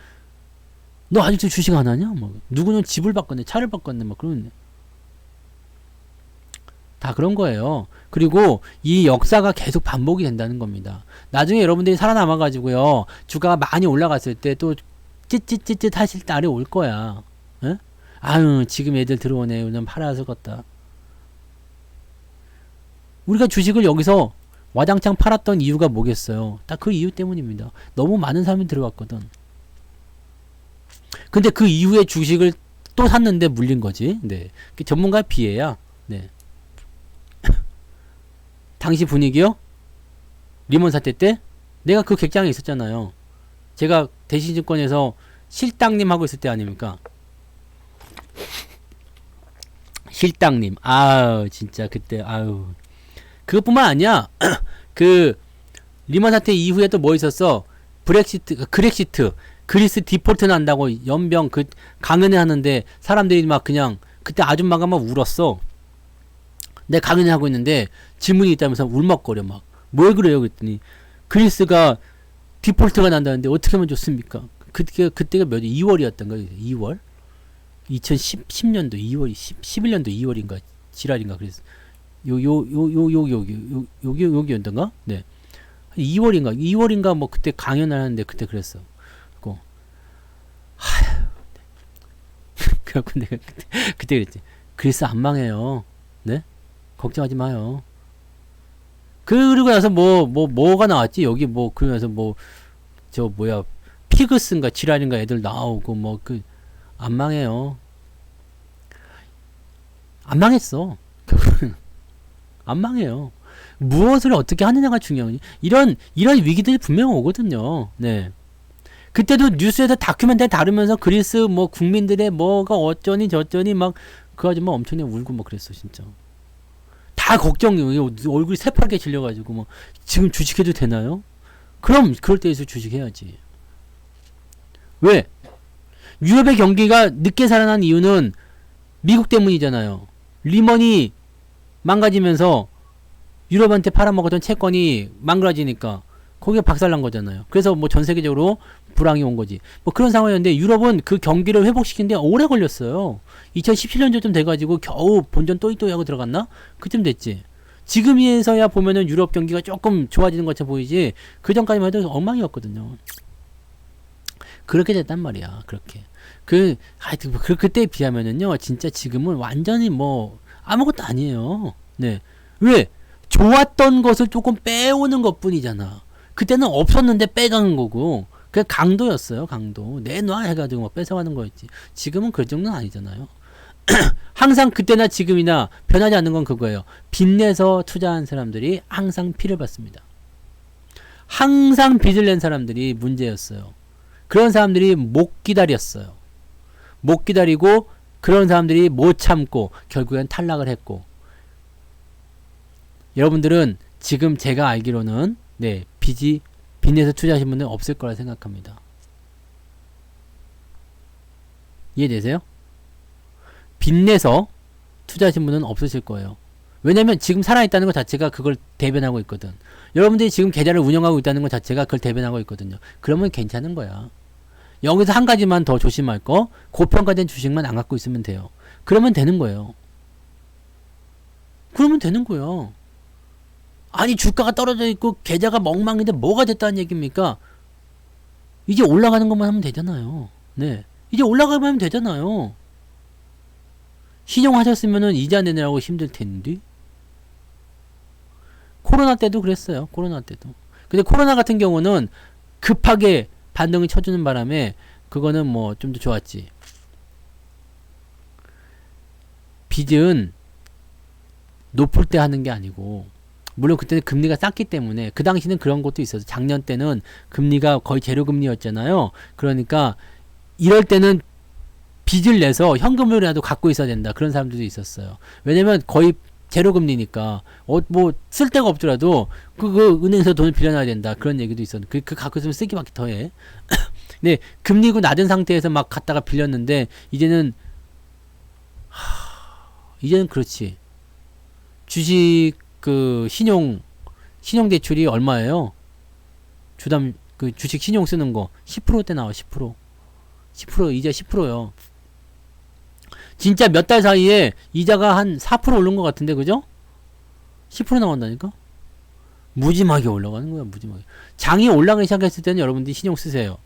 너 아직도 주식 안 하냐? 뭐 누구는 집을 바꿨네, 차를 바꿨네, 막 그러네. 다 그런 거예요. 그리고 이 역사가 계속 반복이 된다는 겁니다. 나중에 여러분들이 살아남아가지고요, 주가가 많이 올라갔을 때 또 찌찌찌찌 하실 날이 올 거야. 에? 아유, 지금 애들 들어오네. 그냥 팔아서 걷다. 우리가 주식을 여기서 와장창 팔았던 이유가 뭐겠어요? 딱 그 이유 때문입니다. 너무 많은 사람이 들어왔거든. 근데 그 이후에 주식을 또 샀는데 물린 거지. 네. 전문가 비애야. 네. 당시 분위기요? 리먼 사태 때? 내가 그 객장에 있었잖아요. 제가 대신증권에서 실장님 하고 있을 때 아닙니까? 실장님. 아우, 진짜 그때, 아유. 그것뿐만 아니야. 그, 리먼 사태 이후에 또 뭐 있었어? 그렉시트. 그리스 디폴트 난다고 연병 그 강연회 하는데 사람들이 막 그냥, 그때 아줌마가 막 울었어. 내가 강연회 하고 있는데 질문이 있다면서 울먹거려 막. 뭘 그래요? 그랬더니 그리스가 디폴트가 난다는데 어떻게 하면 좋습니까? 그때가 몇 2월이었던 거예요. 2월? 2010년도 2월, 11년도 2월인가 지랄인가 그래서 여기였던가? 네. 2월인가 뭐 그때 강연을 하는데 그때 그랬어. 그래갖고 내가 그때 그랬지. 그리스 안 망해요. 네? 걱정하지 마요. 그리고 나서 뭐가 나왔지? 여기 뭐, 그러면서 뭐, 피그스인가 지랄인가 애들 나오고, 안 망해요. 안 망했어. 안 망해요. 무엇을 어떻게 하느냐가 중요하니. 이런 위기들이 분명 오거든요. 네. 그때도 뉴스에서 다큐멘터리 다루면서 그리스 뭐 국민들의 뭐가 어쩌니 저쩌니 막 그 아줌마 엄청나게 울고 막 그랬어 진짜. 다 걱정이에요. 얼굴이 새파랗게 질려가지고 뭐 지금 주식해도 되나요? 그럼 그럴 때에서 주식해야지. 왜? 유럽의 경기가 늦게 살아난 이유는 미국 때문이잖아요. 리먼이 망가지면서 유럽한테 팔아먹었던 채권이 망가지니까 거기가 박살난 거잖아요. 그래서 뭐 전 세계적으로 불황이 온 거지. 뭐 그런 상황이었는데 유럽은 그 경기를 회복시키는데 오래 걸렸어요. 2017년쯤 돼가지고 겨우 본전 또이또이 하고 들어갔나? 그쯤 됐지. 지금에서야 보면은 유럽 경기가 조금 좋아지는 것처럼 보이지 그 전까지만 해도 엉망이었거든요. 그렇게 됐단 말이야. 그렇게. 하여튼 그때에 비하면은요, 진짜 지금은 완전히 뭐 아무것도 아니에요. 네. 왜? 좋았던 것을 조금 빼오는 것 뿐이잖아. 그때는 없었는데 빼가는 거고, 그게 강도였어요, 강도. 내놔 해가지고 막 뺏어가는 거였지. 지금은 그 정도는 아니잖아요. 항상 그때나 지금이나 변하지 않는 건 그거예요. 빚내서 투자한 사람들이 항상 피를 받습니다. 항상 빚을 낸 사람들이 문제였어요. 그런 사람들이 못 기다렸어요. 못 기다리고, 그런 사람들이 못 참고, 결국엔 탈락을 했고. 여러분들은 지금 제가 알기로는, 네, 빚내서 투자하신 분은 없을 거라 생각합니다. 이해되세요? 빚내서 투자하신 분은 없으실 거예요. 왜냐면 지금 살아있다는 것 자체가 그걸 대변하고 있거든. 여러분들이 지금 계좌를 운영하고 있다는 것 자체가 그걸 대변하고 있거든요. 그러면 괜찮은 거야. 여기서 한 가지만 더 조심할 거, 고평가된 주식만 안 갖고 있으면 돼요. 그러면 되는 거예요. 그러면 되는 거예요. 아니 주가가 떨어져 있고 계좌가 멍망인데 뭐가 됐다는 얘기입니까? 이제 올라가는 것만 하면 되잖아요. 네, 이제 올라가면 하면 되잖아요. 신용하셨으면은 이자 내느라고 힘들 텐데. 코로나 때도 그랬어요. 코로나 때도. 근데 코로나 같은 경우는 급하게 반등을 쳐주는 바람에 그거는 뭐 좀 더 좋았지. 빚은 높을 때 하는 게 아니고, 물론 그때는 금리가 쌌기 때문에, 그 당시는 그런 것도 있어서, 작년 때는 금리가 거의 제로금리였잖아요. 그러니까 이럴 때는 빚을 내서 현금으로라도 갖고 있어야 된다, 그런 사람들도 있었어요. 왜냐면 거의 제로금리니까 뭐 쓸 데가 없더라도 그 은행에서 돈을 빌려놔야 된다, 그런 얘기도 있었는데, 그 갖고 있으면 쓰기밖에 더해. 근데 금리고 낮은 상태에서 막 갖다가 빌렸는데, 이제는 그렇지. 주식 그 신용 대출이 얼마예요? 주담 그 주식 신용 쓰는 거 10%대 나와. 10% 이자 10%요. 진짜 몇 달 사이에 이자가 한 4% 오른 것 같은데, 그죠? 10% 나온다니까? 무지막이 올라가는 거야, 무지막이. 장이 올라가기 시작했을 때는 여러분들이 신용 쓰세요.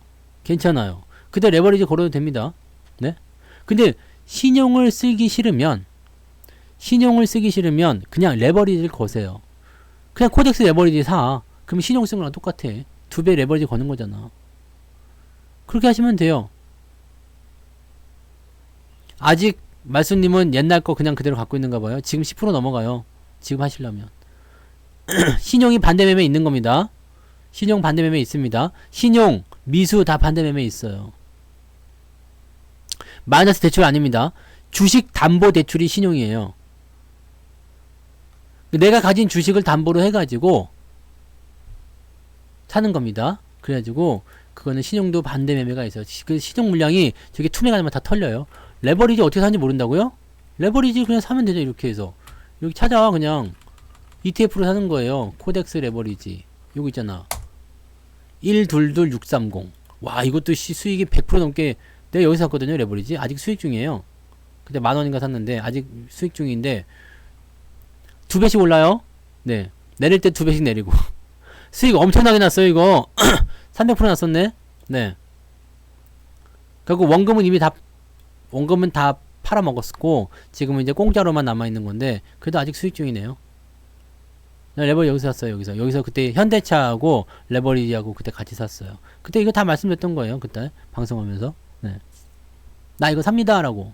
괜찮아요. 그때 레버리지 걸어도 됩니다. 네? 근데 신용을 쓰기 싫으면 그냥 레버리지를 거세요. 그냥 코덱스 레버리지 사. 그럼 신용 쓰는 거랑 똑같아. 2배 레버리지 거는 거잖아. 그렇게 하시면 돼요. 아직 말씀님은 옛날 거 그냥 그대로 갖고 있는가 봐요. 지금 10% 넘어가요. 지금 하시려면. 신용이 반대매매 있는 겁니다. 신용 반대매매 있습니다. 신용, 미수 다 반대매매 있어요. 마이너스 대출 아닙니다. 주식 담보 대출이 신용이에요. 내가 가진 주식을 담보로 해가지고 사는 겁니다. 그래가지고 그거는 신용도 반대 매매가 있어요. 그 신용 물량이 저게 투명하면 다 털려요. 레버리지 어떻게 사는지 모른다고요? 레버리지 그냥 사면 되죠. 이렇게 해서 여기 찾아와. 그냥 ETF로 사는 거예요. 코덱스 레버리지 요거 있잖아. 122630. 와, 이것도 수익이 100% 넘게. 내가 여기서 샀거든요. 레버리지 아직 수익 중이에요. 그때 10,000원인가 샀는데 아직 수익 중인데 2배씩 올라요. 네, 내릴 때 2배씩 내리고. 수익 엄청나게 났어요. 이거 300% 났었네. 네, 그리고 원금은 다 팔아먹었고 지금은 이제 공짜로만 남아있는 건데 그래도 아직 수익 중이네요. 레버리 여기서 샀어요. 여기서 그때 현대차하고 레버리지하고 그때 같이 샀어요. 그때 이거 다 말씀드렸던 거예요. 그때 방송하면서. 네, 나 이거 삽니다 라고.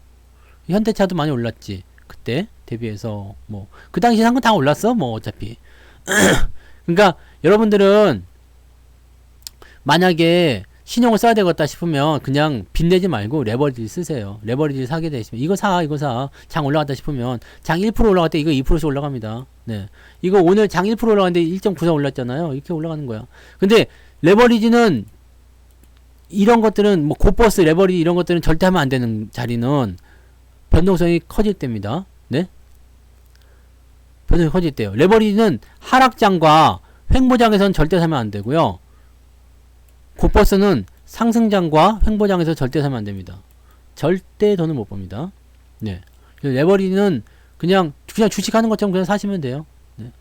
현대차도 많이 올랐지 그때 대비해서. 뭐 그 당시에 산 건 다 올랐어 뭐 어차피. 그러니까 여러분들은 만약에 신용을 써야 되겠다 싶으면 그냥 빚내지 말고 레버리지 쓰세요. 레버리지 사게 되시면 이거 사. 장 올라갔다 싶으면 장 1% 올라갈 때 이거 2%씩 올라갑니다. 네, 이거 오늘 장 1% 올라갔는데 1.94 올랐잖아요. 이렇게 올라가는 거야. 근데 레버리지는 이런 것들은 뭐 고버스 레버리지 이런 것들은 절대 하면 안 되는 자리는 변동성이 커질 때입니다. 네? 변동성이 커질 때요. 레버리지는 하락장과 횡보장에서는 절대 사면 안 되고요. 고버스는 상승장과 횡보장에서 절대 사면 안 됩니다. 절대 돈을 못 법니다. 네. 레버리지는 그냥 주식하는 것처럼 그냥 사시면 돼요. 네.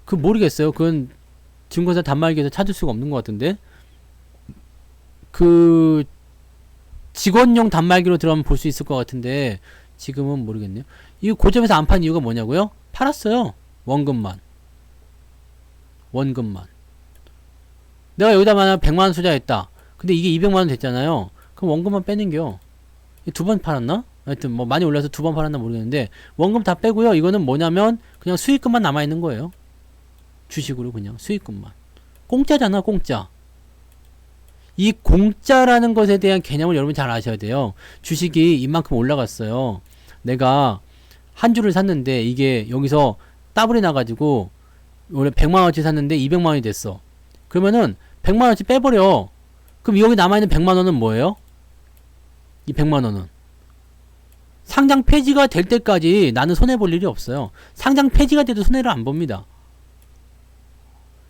그 모르겠어요. 그건 증권사 단말기에서 찾을 수가 없는 것 같은데. 그 직원용 단말기로 들어가면 볼 수 있을 것 같은데 지금은 모르겠네요. 이 고점에서 안 판 이유가 뭐냐고요? 팔았어요. 원금만. 내가 여기다 만약 100만원 투자했다. 근데 이게 200만원 됐잖아요. 그럼 원금만 빼는겨. 2번 팔았나? 하여튼 뭐 많이 올라서 2번 팔았나 모르겠는데 원금 다 빼고요. 이거는 뭐냐면 그냥 수익금만 남아있는 거예요. 주식으로 그냥 수익금만. 공짜잖아, 공짜. 이 공짜라는 것에 대한 개념을 여러분 잘 아셔야 돼요. 주식이 이만큼 올라갔어요. 내가 한 주를 샀는데 이게 여기서 더블이 나가지고 원래 100만원어치 샀는데 200만원이 됐어. 그러면은 100만원어치 빼버려. 그럼 여기 남아있는 100만원은 뭐예요? 이 100만원은 상장 폐지가 될 때까지 나는 손해볼 일이 없어요. 상장 폐지가 돼도 손해를 안 봅니다.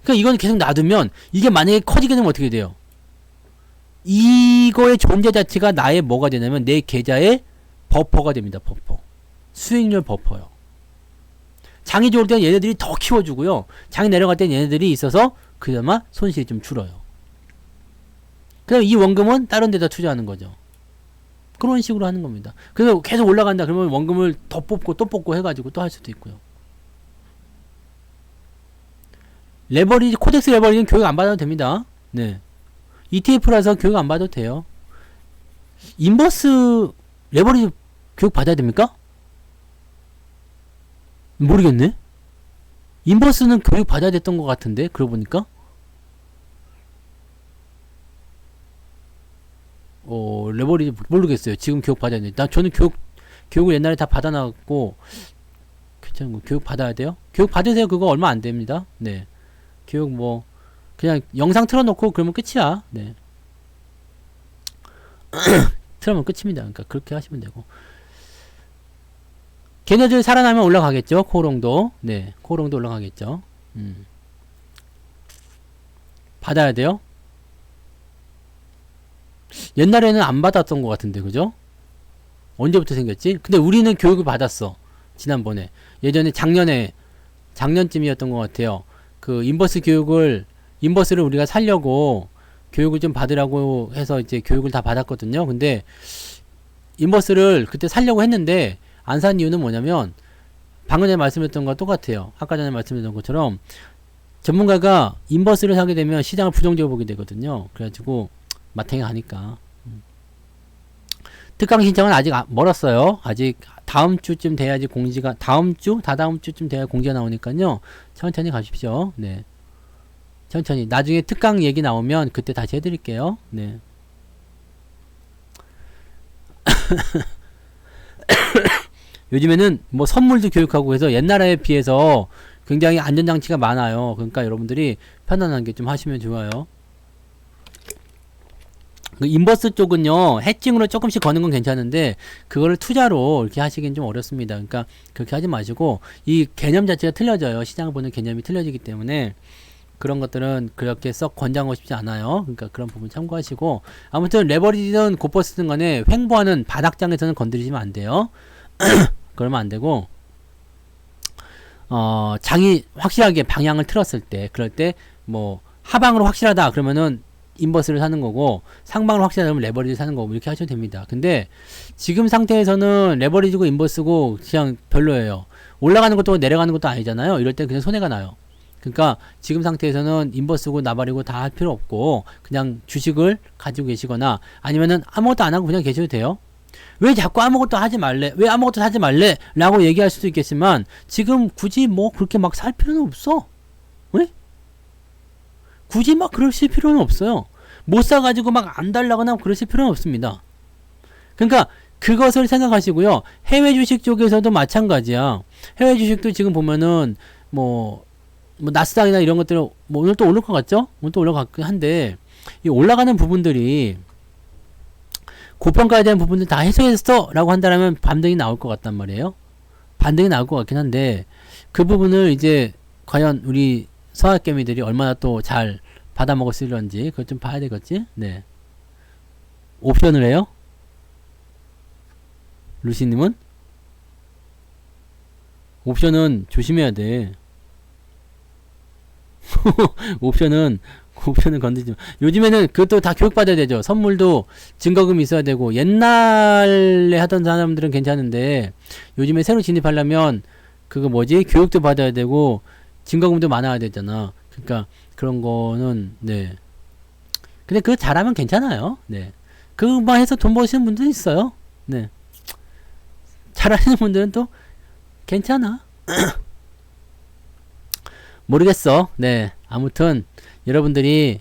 그러니까 이건 계속 놔두면 이게 만약에 커지게 되면 어떻게 돼요? 이거의 존재 자체가 나의 뭐가 되냐면 내 계좌의 버퍼가 됩니다. 버퍼. 수익률 버퍼요. 장이 좋을 때는 얘네들이 더 키워주고요. 장이 내려갈 때는 얘네들이 있어서 그나마 손실이 좀 줄어요. 그럼 이 원금은 다른 데다 투자하는 거죠. 그런 식으로 하는 겁니다. 그래서 계속 올라간다 그러면 원금을 더 뽑고 또 뽑고 해가지고 또 할 수도 있고요. 레버리지, 코덱스 레버리지는 교육 안 받아도 됩니다. 네. ETF라서 교육 안 받아도 돼요. 인버스 레버리지 교육 받아야 됩니까? 모르겠네. 인버스는 교육 받아야 됐던 것 같은데, 그러고 보니까. 레버리지 모르겠어요. 지금 교육 받아야 돼. 저는 교육을 옛날에 다 받아놨고, 괜찮은 거, 교육 받아야 돼요? 교육 받으세요. 그거 얼마 안 됩니다. 네. 교육 뭐, 그냥 영상 틀어놓고 그러면 끝이야. 네. 틀어놓으면 끝입니다. 그러니까 그렇게 하시면 되고. 걔네들 살아나면 올라가겠죠. 코오롱도. 네. 코오롱도 올라가겠죠. 받아야 돼요? 옛날에는 안 받았던 것 같은데, 그죠? 언제부터 생겼지? 근데 우리는 교육을 받았어. 지난번에. 예전에 작년쯤이었던 것 같아요. 그 인버스를 우리가 살려고 교육을 좀 받으라고 해서 이제 교육을 다 받았거든요. 근데 인버스를 그때 살려고 했는데 안 산 이유는 뭐냐면 방금 전에 말씀드렸던 거와 똑같아요. 아까 전에 말씀드렸던 것처럼 전문가가 인버스를 사게 되면 시장을 부정적으로 보게 되거든요. 그래가지고 마탱이 가니까. 특강 신청은 아직 멀었어요. 아직 다음 주쯤 돼야지 공지가, 다다음 주쯤 돼야 공지가 나오니까요. 천천히 가십시오. 네. 천천히. 나중에 특강 얘기 나오면 그때 다시 해드릴게요. 네. 요즘에는 뭐 선물도 교육하고 해서 옛날에 비해서 굉장히 안전장치가 많아요. 그러니까 여러분들이 편안하게 좀 하시면 좋아요. 그 인버스 쪽은요, 해칭으로 조금씩 거는 건 괜찮은데, 그거를 투자로 이렇게 하시긴 좀 어렵습니다. 그러니까, 그렇게 하지 마시고, 이 개념 자체가 틀려져요. 시장을 보는 개념이 틀려지기 때문에, 그런 것들은 그렇게 썩 권장하고 싶지 않아요. 그러니까 그런 부분 참고하시고, 아무튼 레버리지든 고퍼스든 간에 횡보하는 바닥장에서는 건드리시면 안 돼요. 그러면 안 되고, 장이 확실하게 방향을 틀었을 때, 그럴 때, 뭐, 하방으로 확실하다, 그러면은, 인버스를 사는 거고 상방을 확실하다면 레버리지 사는 거고 이렇게 하셔도 됩니다. 근데 지금 상태에서는 레버리지고 인버스고 그냥 별로예요. 올라가는 것도 내려가는 것도 아니잖아요. 이럴 때 그냥 손해가 나요. 그러니까 지금 상태에서는 인버스고 나발이고 다 할 필요 없고 그냥 주식을 가지고 계시거나 아니면은 아무것도 안 하고 그냥 계셔도 돼요. 왜 자꾸 아무것도 하지 말래? 왜 아무것도 하지 말래? 라고 얘기할 수도 있겠지만 지금 굳이 뭐 그렇게 막 살 필요는 없어. 왜? 굳이 막 그러실 필요는 없어요. 못 사가지고 막 안 달라거나 그러실 필요는 없습니다. 그러니까 그것을 생각하시고요. 해외 주식 쪽에서도 마찬가지야. 해외 주식도 지금 보면은 뭐 나스닥이나 이런 것들은 뭐 오늘 또 오를 것 같죠? 오늘 또 올라갔긴 한데 이 올라가는 부분들이 고평가에 대한 부분들 다 해소했어 라고 한다면 반등이 나올 것 같단 말이에요. 반등이 나올 것 같긴 한데 그 부분을 이제 과연 우리 서학개미들이 얼마나 또 잘 받아먹을 수 있는지 그것 좀 봐야 되겠지? 네. 옵션을 해요? 루시님은? 옵션은 조심해야 돼. 옵션은 건드리지 마. 요즘에는 그것도 다 교육받아야 되죠. 선물도 증거금이 있어야 되고 옛날에 하던 사람들은 괜찮은데 요즘에 새로 진입하려면 그거 뭐지? 교육도 받아야 되고 증거금도 많아야 되잖아. 그러니까 그런 거는 네. 근데 그거 잘하면 괜찮아요. 네. 그거만 해서 돈 버시는 분들이 있어요. 네. 잘하시는 분들은 또 괜찮아. 모르겠어. 네. 아무튼 여러분들이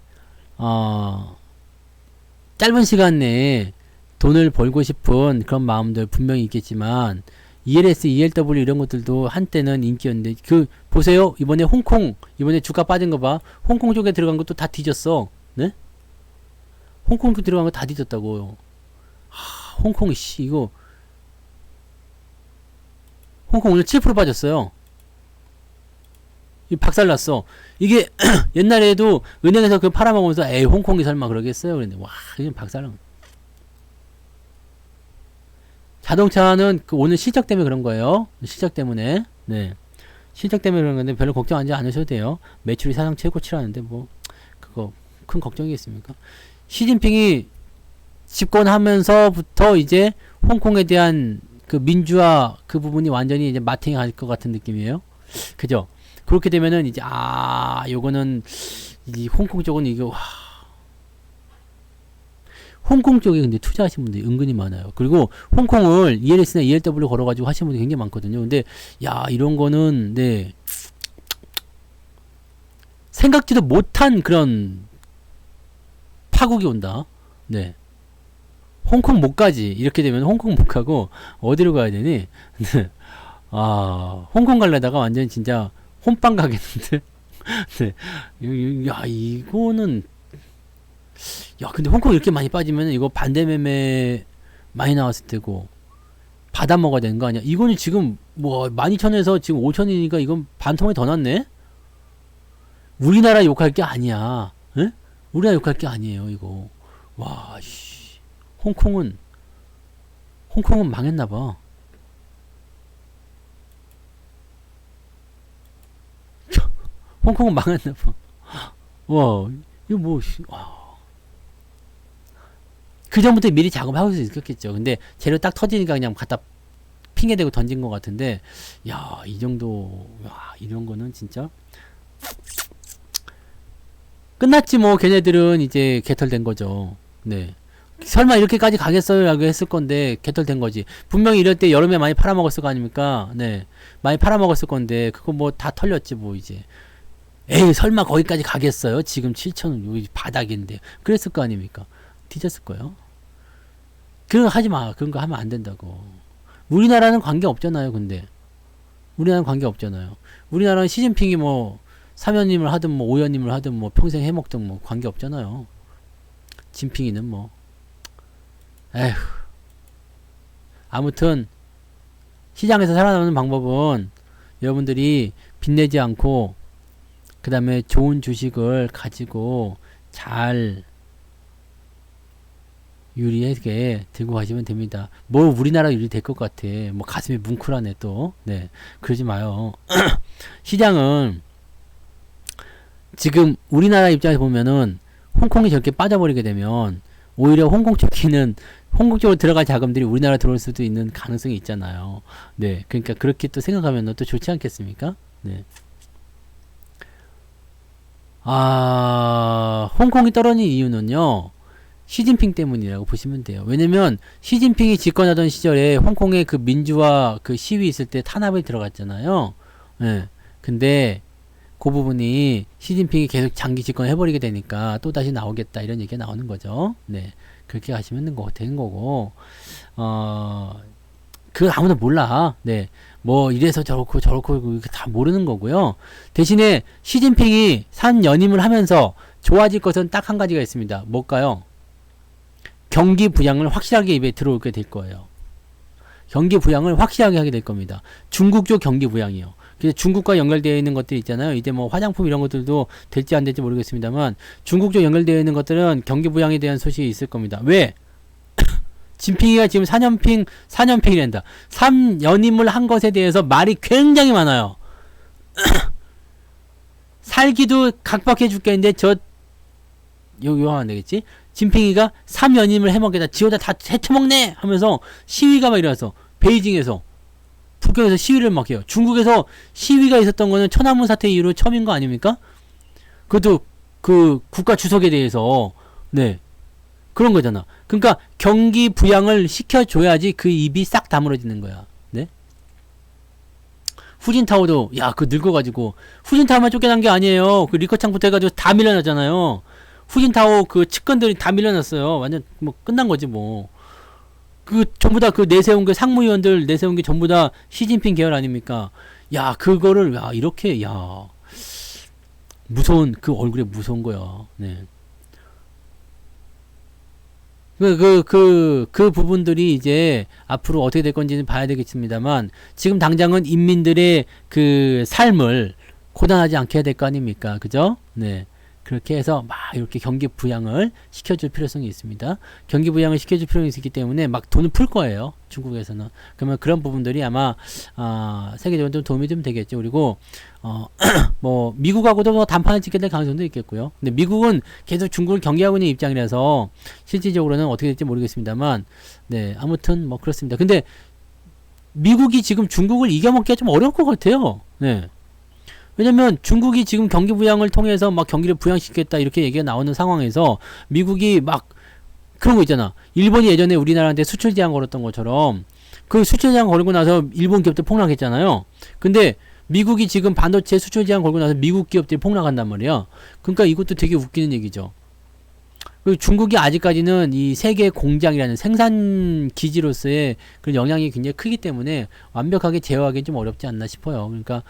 짧은 시간 내에 돈을 벌고 싶은 그런 마음들 분명히 있겠지만 ELS, ELW 이런 것들도 한때는 인기였는데 보세요. 이번에 주가 빠진 거 봐. 홍콩 쪽에 들어간 것도 다 뒤졌어. 네? 홍콩 쪽에 들어간 거 다 뒤졌다고요. 홍콩 이거 홍콩 오늘 7% 빠졌어요. 이 박살났어. 이게 옛날에도 은행에서 그 팔아먹으면서 에이 홍콩이 설마 그러겠어요? 그랬는데 와 그냥 박살난. 자동차는 그 오늘 실적 때문에 그런 거예요. 실적 때문에. 네. 실적 때문에 그런 건데 별로 걱정하지 않으셔도 돼요. 매출이 사상 최고치라는데 뭐 그거 큰 걱정이겠습니까? 시진핑이 집권하면서부터 이제 홍콩에 대한 그 민주화 그 부분이 완전히 이제 마탱이 갈 것 같은 느낌이에요. 그죠? 그렇게 되면은 이제 요거는 이 홍콩 쪽은 이게 와. 홍콩 쪽에 근데 투자하신 분들이 은근히 많아요. 그리고 홍콩을 ELS나 ELW 걸어가지고 하시는 분들이 굉장히 많거든요. 근데 야 이런 거는 네 생각지도 못한 그런 파국이 온다. 네. 홍콩 못 가지. 이렇게 되면 홍콩 못 가고 어디로 가야 되니? 네. 홍콩 갈래다가 완전 진짜 혼빵 가겠는데. 네. 야 이거는 야 근데 홍콩 이렇게 많이 빠지면 이거 반대매매 많이 나왔을 테고 받아 먹어야 되는 거 아니야? 이거는 지금 뭐 12,000에서 지금 5,000이니까 이건 반통에 더 났네? 우리나라 욕할 게 아니야. 에? 우리나라 욕할 게 아니에요 이거. 와 씨. 홍콩은 망했나봐. 홍콩은 망했나봐. 와 이거 뭐 그 전부터 미리 작업하고 있었겠죠. 근데 재료 딱 터지니까 그냥 갖다 핑계대고 던진 것 같은데, 야, 이 정도, 야, 이런 거는 진짜. 끝났지 뭐, 걔네들은 이제 개털된 거죠. 네. 설마 이렇게까지 가겠어요? 라고 했을 건데, 개털된 거지. 분명히 이럴 때 여름에 많이 팔아먹었을 거 아닙니까? 네. 많이 팔아먹었을 건데, 그거 뭐 다 털렸지, 뭐, 이제. 에이, 설마 거기까지 가겠어요? 지금 7,000원, 여기 바닥인데. 그랬을 거 아닙니까? 뒤졌을 거예요. 그런 거 하지 마. 그런 거 하면 안 된다고. 우리나라는 관계 없잖아요, 근데. 우리나라는 관계 없잖아요. 우리나라는 시진핑이 뭐, 사면님을 하든 뭐, 오연님을 하든 뭐, 평생 해먹든 뭐, 관계 없잖아요. 진핑이는 뭐. 에휴. 아무튼, 시장에서 살아남는 방법은 여러분들이 빚내지 않고, 그 다음에 좋은 주식을 가지고 잘 유리하게 들고 가시면 됩니다. 뭐 우리나라 유리 될 것 같아. 뭐 가슴이 뭉클하네 또. 네, 그러지 마요. 시장은 지금 우리나라 입장에서 보면은 홍콩이 저렇게 빠져버리게 되면 오히려 홍콩 쪽으로 들어갈 자금들이 우리나라 들어올 수도 있는 가능성이 있잖아요. 네, 그러니까 그렇게 또 생각하면 또 좋지 않겠습니까? 네. 홍콩이 떨어진 이유는요. 시진핑 때문이라고 보시면 돼요. 왜냐면 시진핑이 집권하던 시절에 홍콩의 그 민주화 그 시위 있을 때 탄압에 들어갔잖아요. 예. 근데 그 부분이 시진핑이 계속 장기 집권 해버리게 되니까 또 다시 나오겠다 이런 얘기가 나오는 거죠. 네. 그렇게 가시면 되는 거고 그건 아무도 몰라. 네. 뭐 이래서 저렇고 다 모르는 거고요. 대신에 시진핑이 산 연임을 하면서 좋아질 것은 딱 한 가지가 있습니다. 뭘까요? 경기 부양을 확실하게 입에 들어오게 될 거예요. 경기 부양을 확실하게 하게 될 겁니다. 중국 쪽 경기 부양이요. 그래서 중국과 연결되어 있는 것들이 있잖아요. 이제 뭐 화장품 이런 것들도 될지 안 될지 모르겠습니다만 중국 쪽 연결되어 있는 것들은 경기 부양에 대한 소식이 있을 겁니다. 왜? 진핑이가 지금 4년핑이란다. 3연임을 한 것에 대해서 말이 굉장히 많아요. 살기도 각박해 죽겠는데 여기 안 되겠지? 진핑이가 3연임을 해먹겠다. 지오다 다 해쳐먹네! 하면서 시위가 막 일어나서 베이징에서 북경에서 시위를 막 해요. 중국에서 시위가 있었던 거는 천안문 사태 이후로 처음인 거 아닙니까? 그것도 그 국가 주석에 대해서 네 그런 거잖아. 그러니까 경기 부양을 시켜줘야지 그 입이 싹 다물어지는 거야. 네? 후진타오도 그 늙어가지고 후진타오만 쫓겨난 게 아니에요. 그 리커창부터 해가지고 다 밀려나잖아요. 후진타오 그 측근들이 다 밀려났어요. 완전 뭐 끝난 거지 뭐. 그 전부 다 그 내세운 그 상무위원들 내세운 게 전부 다 시진핑 계열 아닙니까? 그거를 이렇게 무서운 그 얼굴에 무서운 거야. 네. 그 부분들이 이제 앞으로 어떻게 될 건지는 봐야 되겠습니다만, 지금 당장은 인민들의 그 삶을 고단하지 않게 해야 될 거 아닙니까? 그죠? 네. 그렇게 해서 막 이렇게 경기 부양을 시켜줄 필요성이 있습니다. 경기 부양을 시켜줄 필요성이 있기 때문에 막 돈을 풀 거예요. 중국에서는. 그러면 그런 부분들이 아마 세계적으로 좀 도움이 좀 되겠죠. 그리고 뭐 미국하고도 뭐 단판을 짓게 될 가능성도 있겠고요. 근데 미국은 계속 중국을 경계하고 있는 입장이라서 실질적으로는 어떻게 될지 모르겠습니다만, 네, 아무튼 뭐 그렇습니다. 근데 미국이 지금 중국을 이겨먹기가 좀 어려울 것 같아요. 네. 왜냐면 중국이 지금 경기 부양을 통해서 막 경기를 부양시키겠다 이렇게 얘기가 나오는 상황에서 미국이 막 그런 거 있잖아. 일본이 예전에 우리나라한테 수출 제한 걸었던 것처럼 그 수출 제한 걸고 나서 일본 기업들 폭락했잖아요. 근데 미국이 지금 반도체 수출 제한 걸고 나서 미국 기업들이 폭락한단 말이야. 그러니까 이것도 되게 웃기는 얘기죠. 그리고 중국이 아직까지는 이 세계 공장이라는 생산 기지로서의 그런 영향이 굉장히 크기 때문에 완벽하게 제어하기 좀 어렵지 않나 싶어요. 그러니까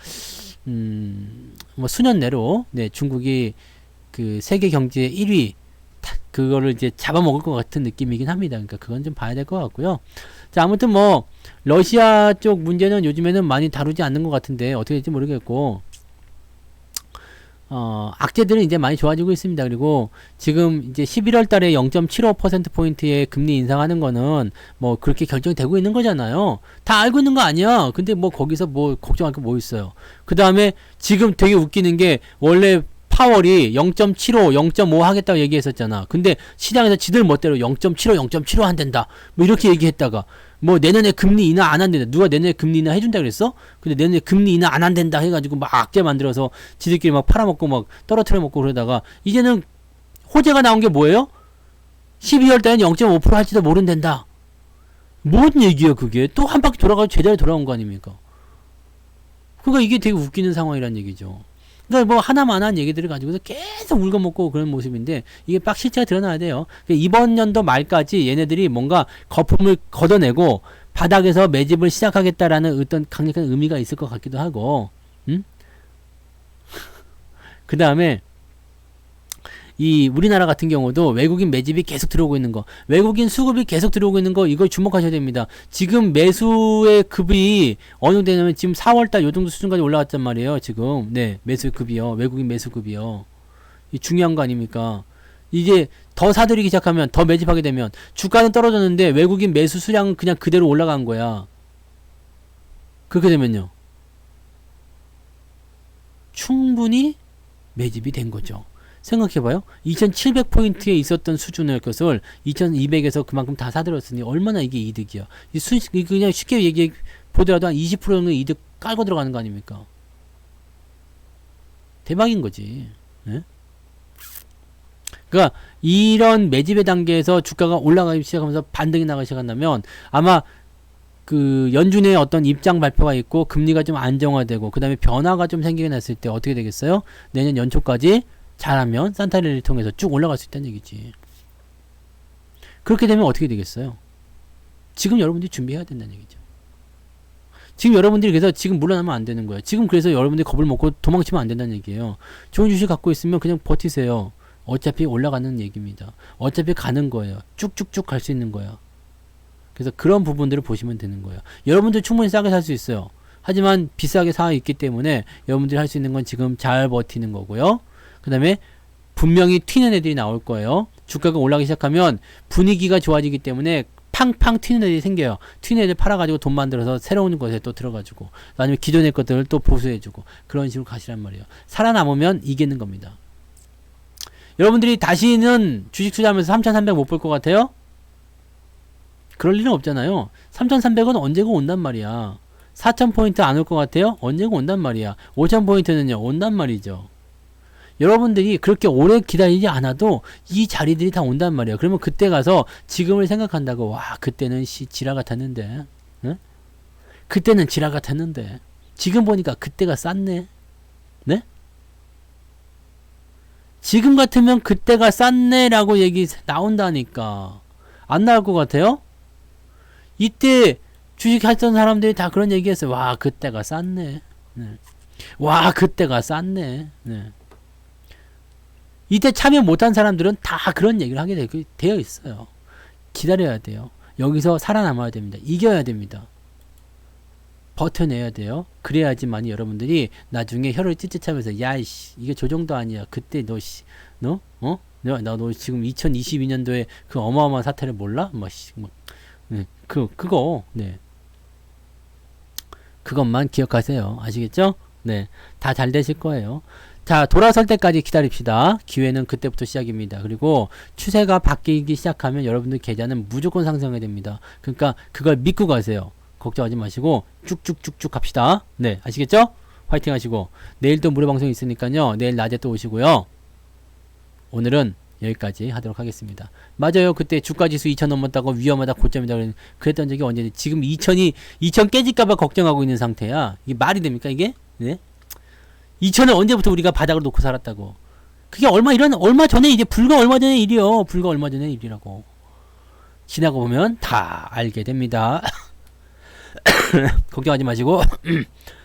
뭐 수년 내로 네, 중국이 그 세계 경제 1위 그거를 이제 잡아먹을 것 같은 느낌이긴 합니다. 그러니까 그건 좀 봐야 될 것 같고요. 자, 아무튼 뭐 러시아 쪽 문제는 요즘에는 많이 다루지 않는 것 같은데 어떻게 될지 모르겠고, 악재들은 이제 많이 좋아지고 있습니다. 그리고 지금 이제 11월 달에 0.75%포인트의 금리 인상하는 거는 뭐 그렇게 결정이 되고 있는 거잖아요. 다 알고 있는 거 아니야. 근데 뭐 거기서 뭐 걱정할 게 뭐 있어요. 그 다음에 지금 되게 웃기는 게 원래 파월이 0.75, 0.5 하겠다고 얘기했었잖아. 근데 시장에서 지들 멋대로 0.75, 0.75 한댄다. 뭐 이렇게 얘기했다가 뭐 내년에 금리 인하 안 한댄다. 누가 내년에 금리 인하 해준다 그랬어? 근데 내년에 금리 인하 안 한댄다 해가지고 막 악재 만들어서 지들끼리 막 팔아먹고 막 떨어뜨려 먹고 그러다가 이제는 호재가 나온 게 뭐예요? 12월 달엔 0.5% 할지도 모른댄다. 뭔 얘기야 그게? 또 한 바퀴 돌아가서 제자리 돌아온 거 아닙니까? 그러니까 이게 되게 웃기는 상황이란 얘기죠. 그러니까 뭐 하나만한 얘기들을 가지고서 계속 울거먹고 그런 모습인데 이게 빡 실체가 드러나야 돼요. 그러니까 이번 연도 말까지 얘네들이 뭔가 거품을 걷어내고 바닥에서 매집을 시작하겠다라는 어떤 강력한 의미가 있을 것 같기도 하고, 그 다음에 이 우리나라 같은 경우도 외국인 매집이 계속 들어오고 있는 거, 외국인 수급이 계속 들어오고 있는 거, 이걸 주목하셔야 됩니다. 지금 매수의 급이 어느 정도 되냐면 지금 4월달 요 정도 수준까지 올라왔단 말이에요. 지금 네, 매수 급이요, 외국인 매수 급이요. 이 중요한 거 아닙니까? 이제 더 사들이기 시작하면, 더 매집하게 되면 주가는 떨어졌는데 외국인 매수 수량은 그냥 그대로 올라간 거야. 그렇게 되면요, 충분히 매집이 된 거죠. 생각해봐요. 2700포인트에 있었던 수준의 것을 2200에서 그만큼 다 사들었으니 얼마나 이게 이득이야. 그냥 쉽게 얘기해 보더라도 한 20% 정도 이득 깔고 들어가는 거 아닙니까? 대박인 거지. 네? 그러니까 이런 매집의 단계에서 주가가 올라가기 시작하면서 반등이 나가기 시작한다면 아마 그 연준의 어떤 입장 발표가 있고 금리가 좀 안정화되고 그 다음에 변화가 좀 생기게 났을 때 어떻게 되겠어요? 내년 연초까지 잘하면 산타레를 통해서 쭉 올라갈 수 있다는 얘기지. 그렇게 되면 어떻게 되겠어요? 지금 여러분들이 준비해야 된다는 얘기죠. 지금 여러분들이 그래서 지금 물러나면 안 되는 거예요. 지금 그래서 여러분들이 겁을 먹고 도망치면 안 된다는 얘기예요. 좋은 주식 갖고 있으면 그냥 버티세요. 어차피 올라가는 얘기입니다. 어차피 가는 거예요. 쭉쭉쭉 갈 수 있는 거야. 그래서 그런 부분들을 보시면 되는 거예요. 여러분들 충분히 싸게 살 수 있어요. 하지만 비싸게 사 있기 때문에 여러분들이 할 수 있는 건 지금 잘 버티는 거고요. 그 다음에 분명히 튀는 애들이 나올 거예요. 주가가 올라가기 시작하면 분위기가 좋아지기 때문에 팡팡 튀는 애들이 생겨요. 튀는 애들 팔아가지고 돈 만들어서 새로운 것에 또 들어가지고, 아니면 기존의 것들을 또 보수해주고, 그런 식으로 가시란 말이에요. 살아남으면 이기는 겁니다. 여러분들이 다시는 주식 투자하면서 3,300 못 볼 것 같아요? 그럴 일은 없잖아요. 3,300은 언제고 온단 말이야. 4,000포인트 안 올 것 같아요? 언제고 온단 말이야. 5,000포인트는요, 온단 말이죠. 여러분들이 그렇게 오래 기다리지 않아도 이 자리들이 다 온단 말이에요. 그러면 그때 가서 지금을 생각한다고, 와, 그때는 지라 같았는데, 네? 그때는 지라 같았는데, 지금 보니까 그때가 쌌네, 네? 지금 같으면 그때가 쌌네라고 얘기 나온다니까. 안 나올 것 같아요? 이때 주식 했던 사람들이 다 그런 얘기 했어요. 와, 그때가 쌌네. 네. 와, 그때가 쌌네. 네. 이때 참여 못한 사람들은 다 그런 얘기를 하게 되어 있어요. 기다려야 돼요. 여기서 살아남아야 됩니다. 이겨야 됩니다. 버텨내야 돼요. 그래야지만이 여러분들이 나중에 혀를 찢찢하면서 야이씨 이게 저 정도 아니야. 그때 너 너 지금 2022년도에 그 어마어마한 사태를 몰라? 그거 네. 그것만 기억하세요. 아시겠죠? 네. 다 잘 되실 거예요. 자, 돌아설 때까지 기다립시다. 기회는 그때부터 시작입니다. 그리고 추세가 바뀌기 시작하면 여러분들 계좌는 무조건 상승해야 됩니다. 그러니까 그걸 믿고 가세요. 걱정하지 마시고 쭉쭉쭉쭉 갑시다. 네, 아시겠죠? 화이팅 하시고 내일 또 무료 방송 있으니까요. 내일 낮에 또 오시고요. 오늘은 여기까지 하도록 하겠습니다. 맞아요. 그때 주가지수 2000 넘었다고 위험하다 고점이다 그랬던 적이 언제지? 지금 2000 깨질까봐 걱정하고 있는 상태야. 이게 말이 됩니까 이게? 네? 2000을 언제부터 우리가 바닥을 놓고 살았다고? 그게 얼마 전에 이제 불과 얼마 전의 일이요. 불과 얼마 전의 일이라고. 지나고 보면 다 알게 됩니다. 걱정하지 마시고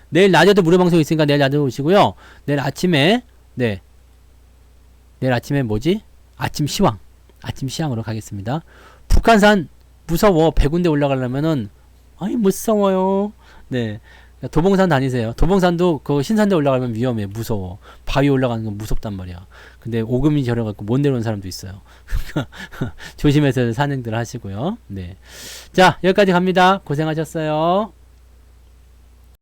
내일 낮에도 무료 방송 있으니까 내일 낮에 오시고요. 내일 아침에 내일 아침에 뭐지? 아침 시황으로 가겠습니다. 북한산 무서워. 100군데 올라가려면은 아니 무서워요. 네. 도봉산 다니세요. 도봉산도 그 신산대 올라가면 위험해. 무서워. 바위 올라가는 건 무섭단 말이야. 근데 오금이 저려갖고 못 내려오는 사람도 있어요. 조심해서 산행들 하시고요. 네. 자, 여기까지 갑니다. 고생하셨어요.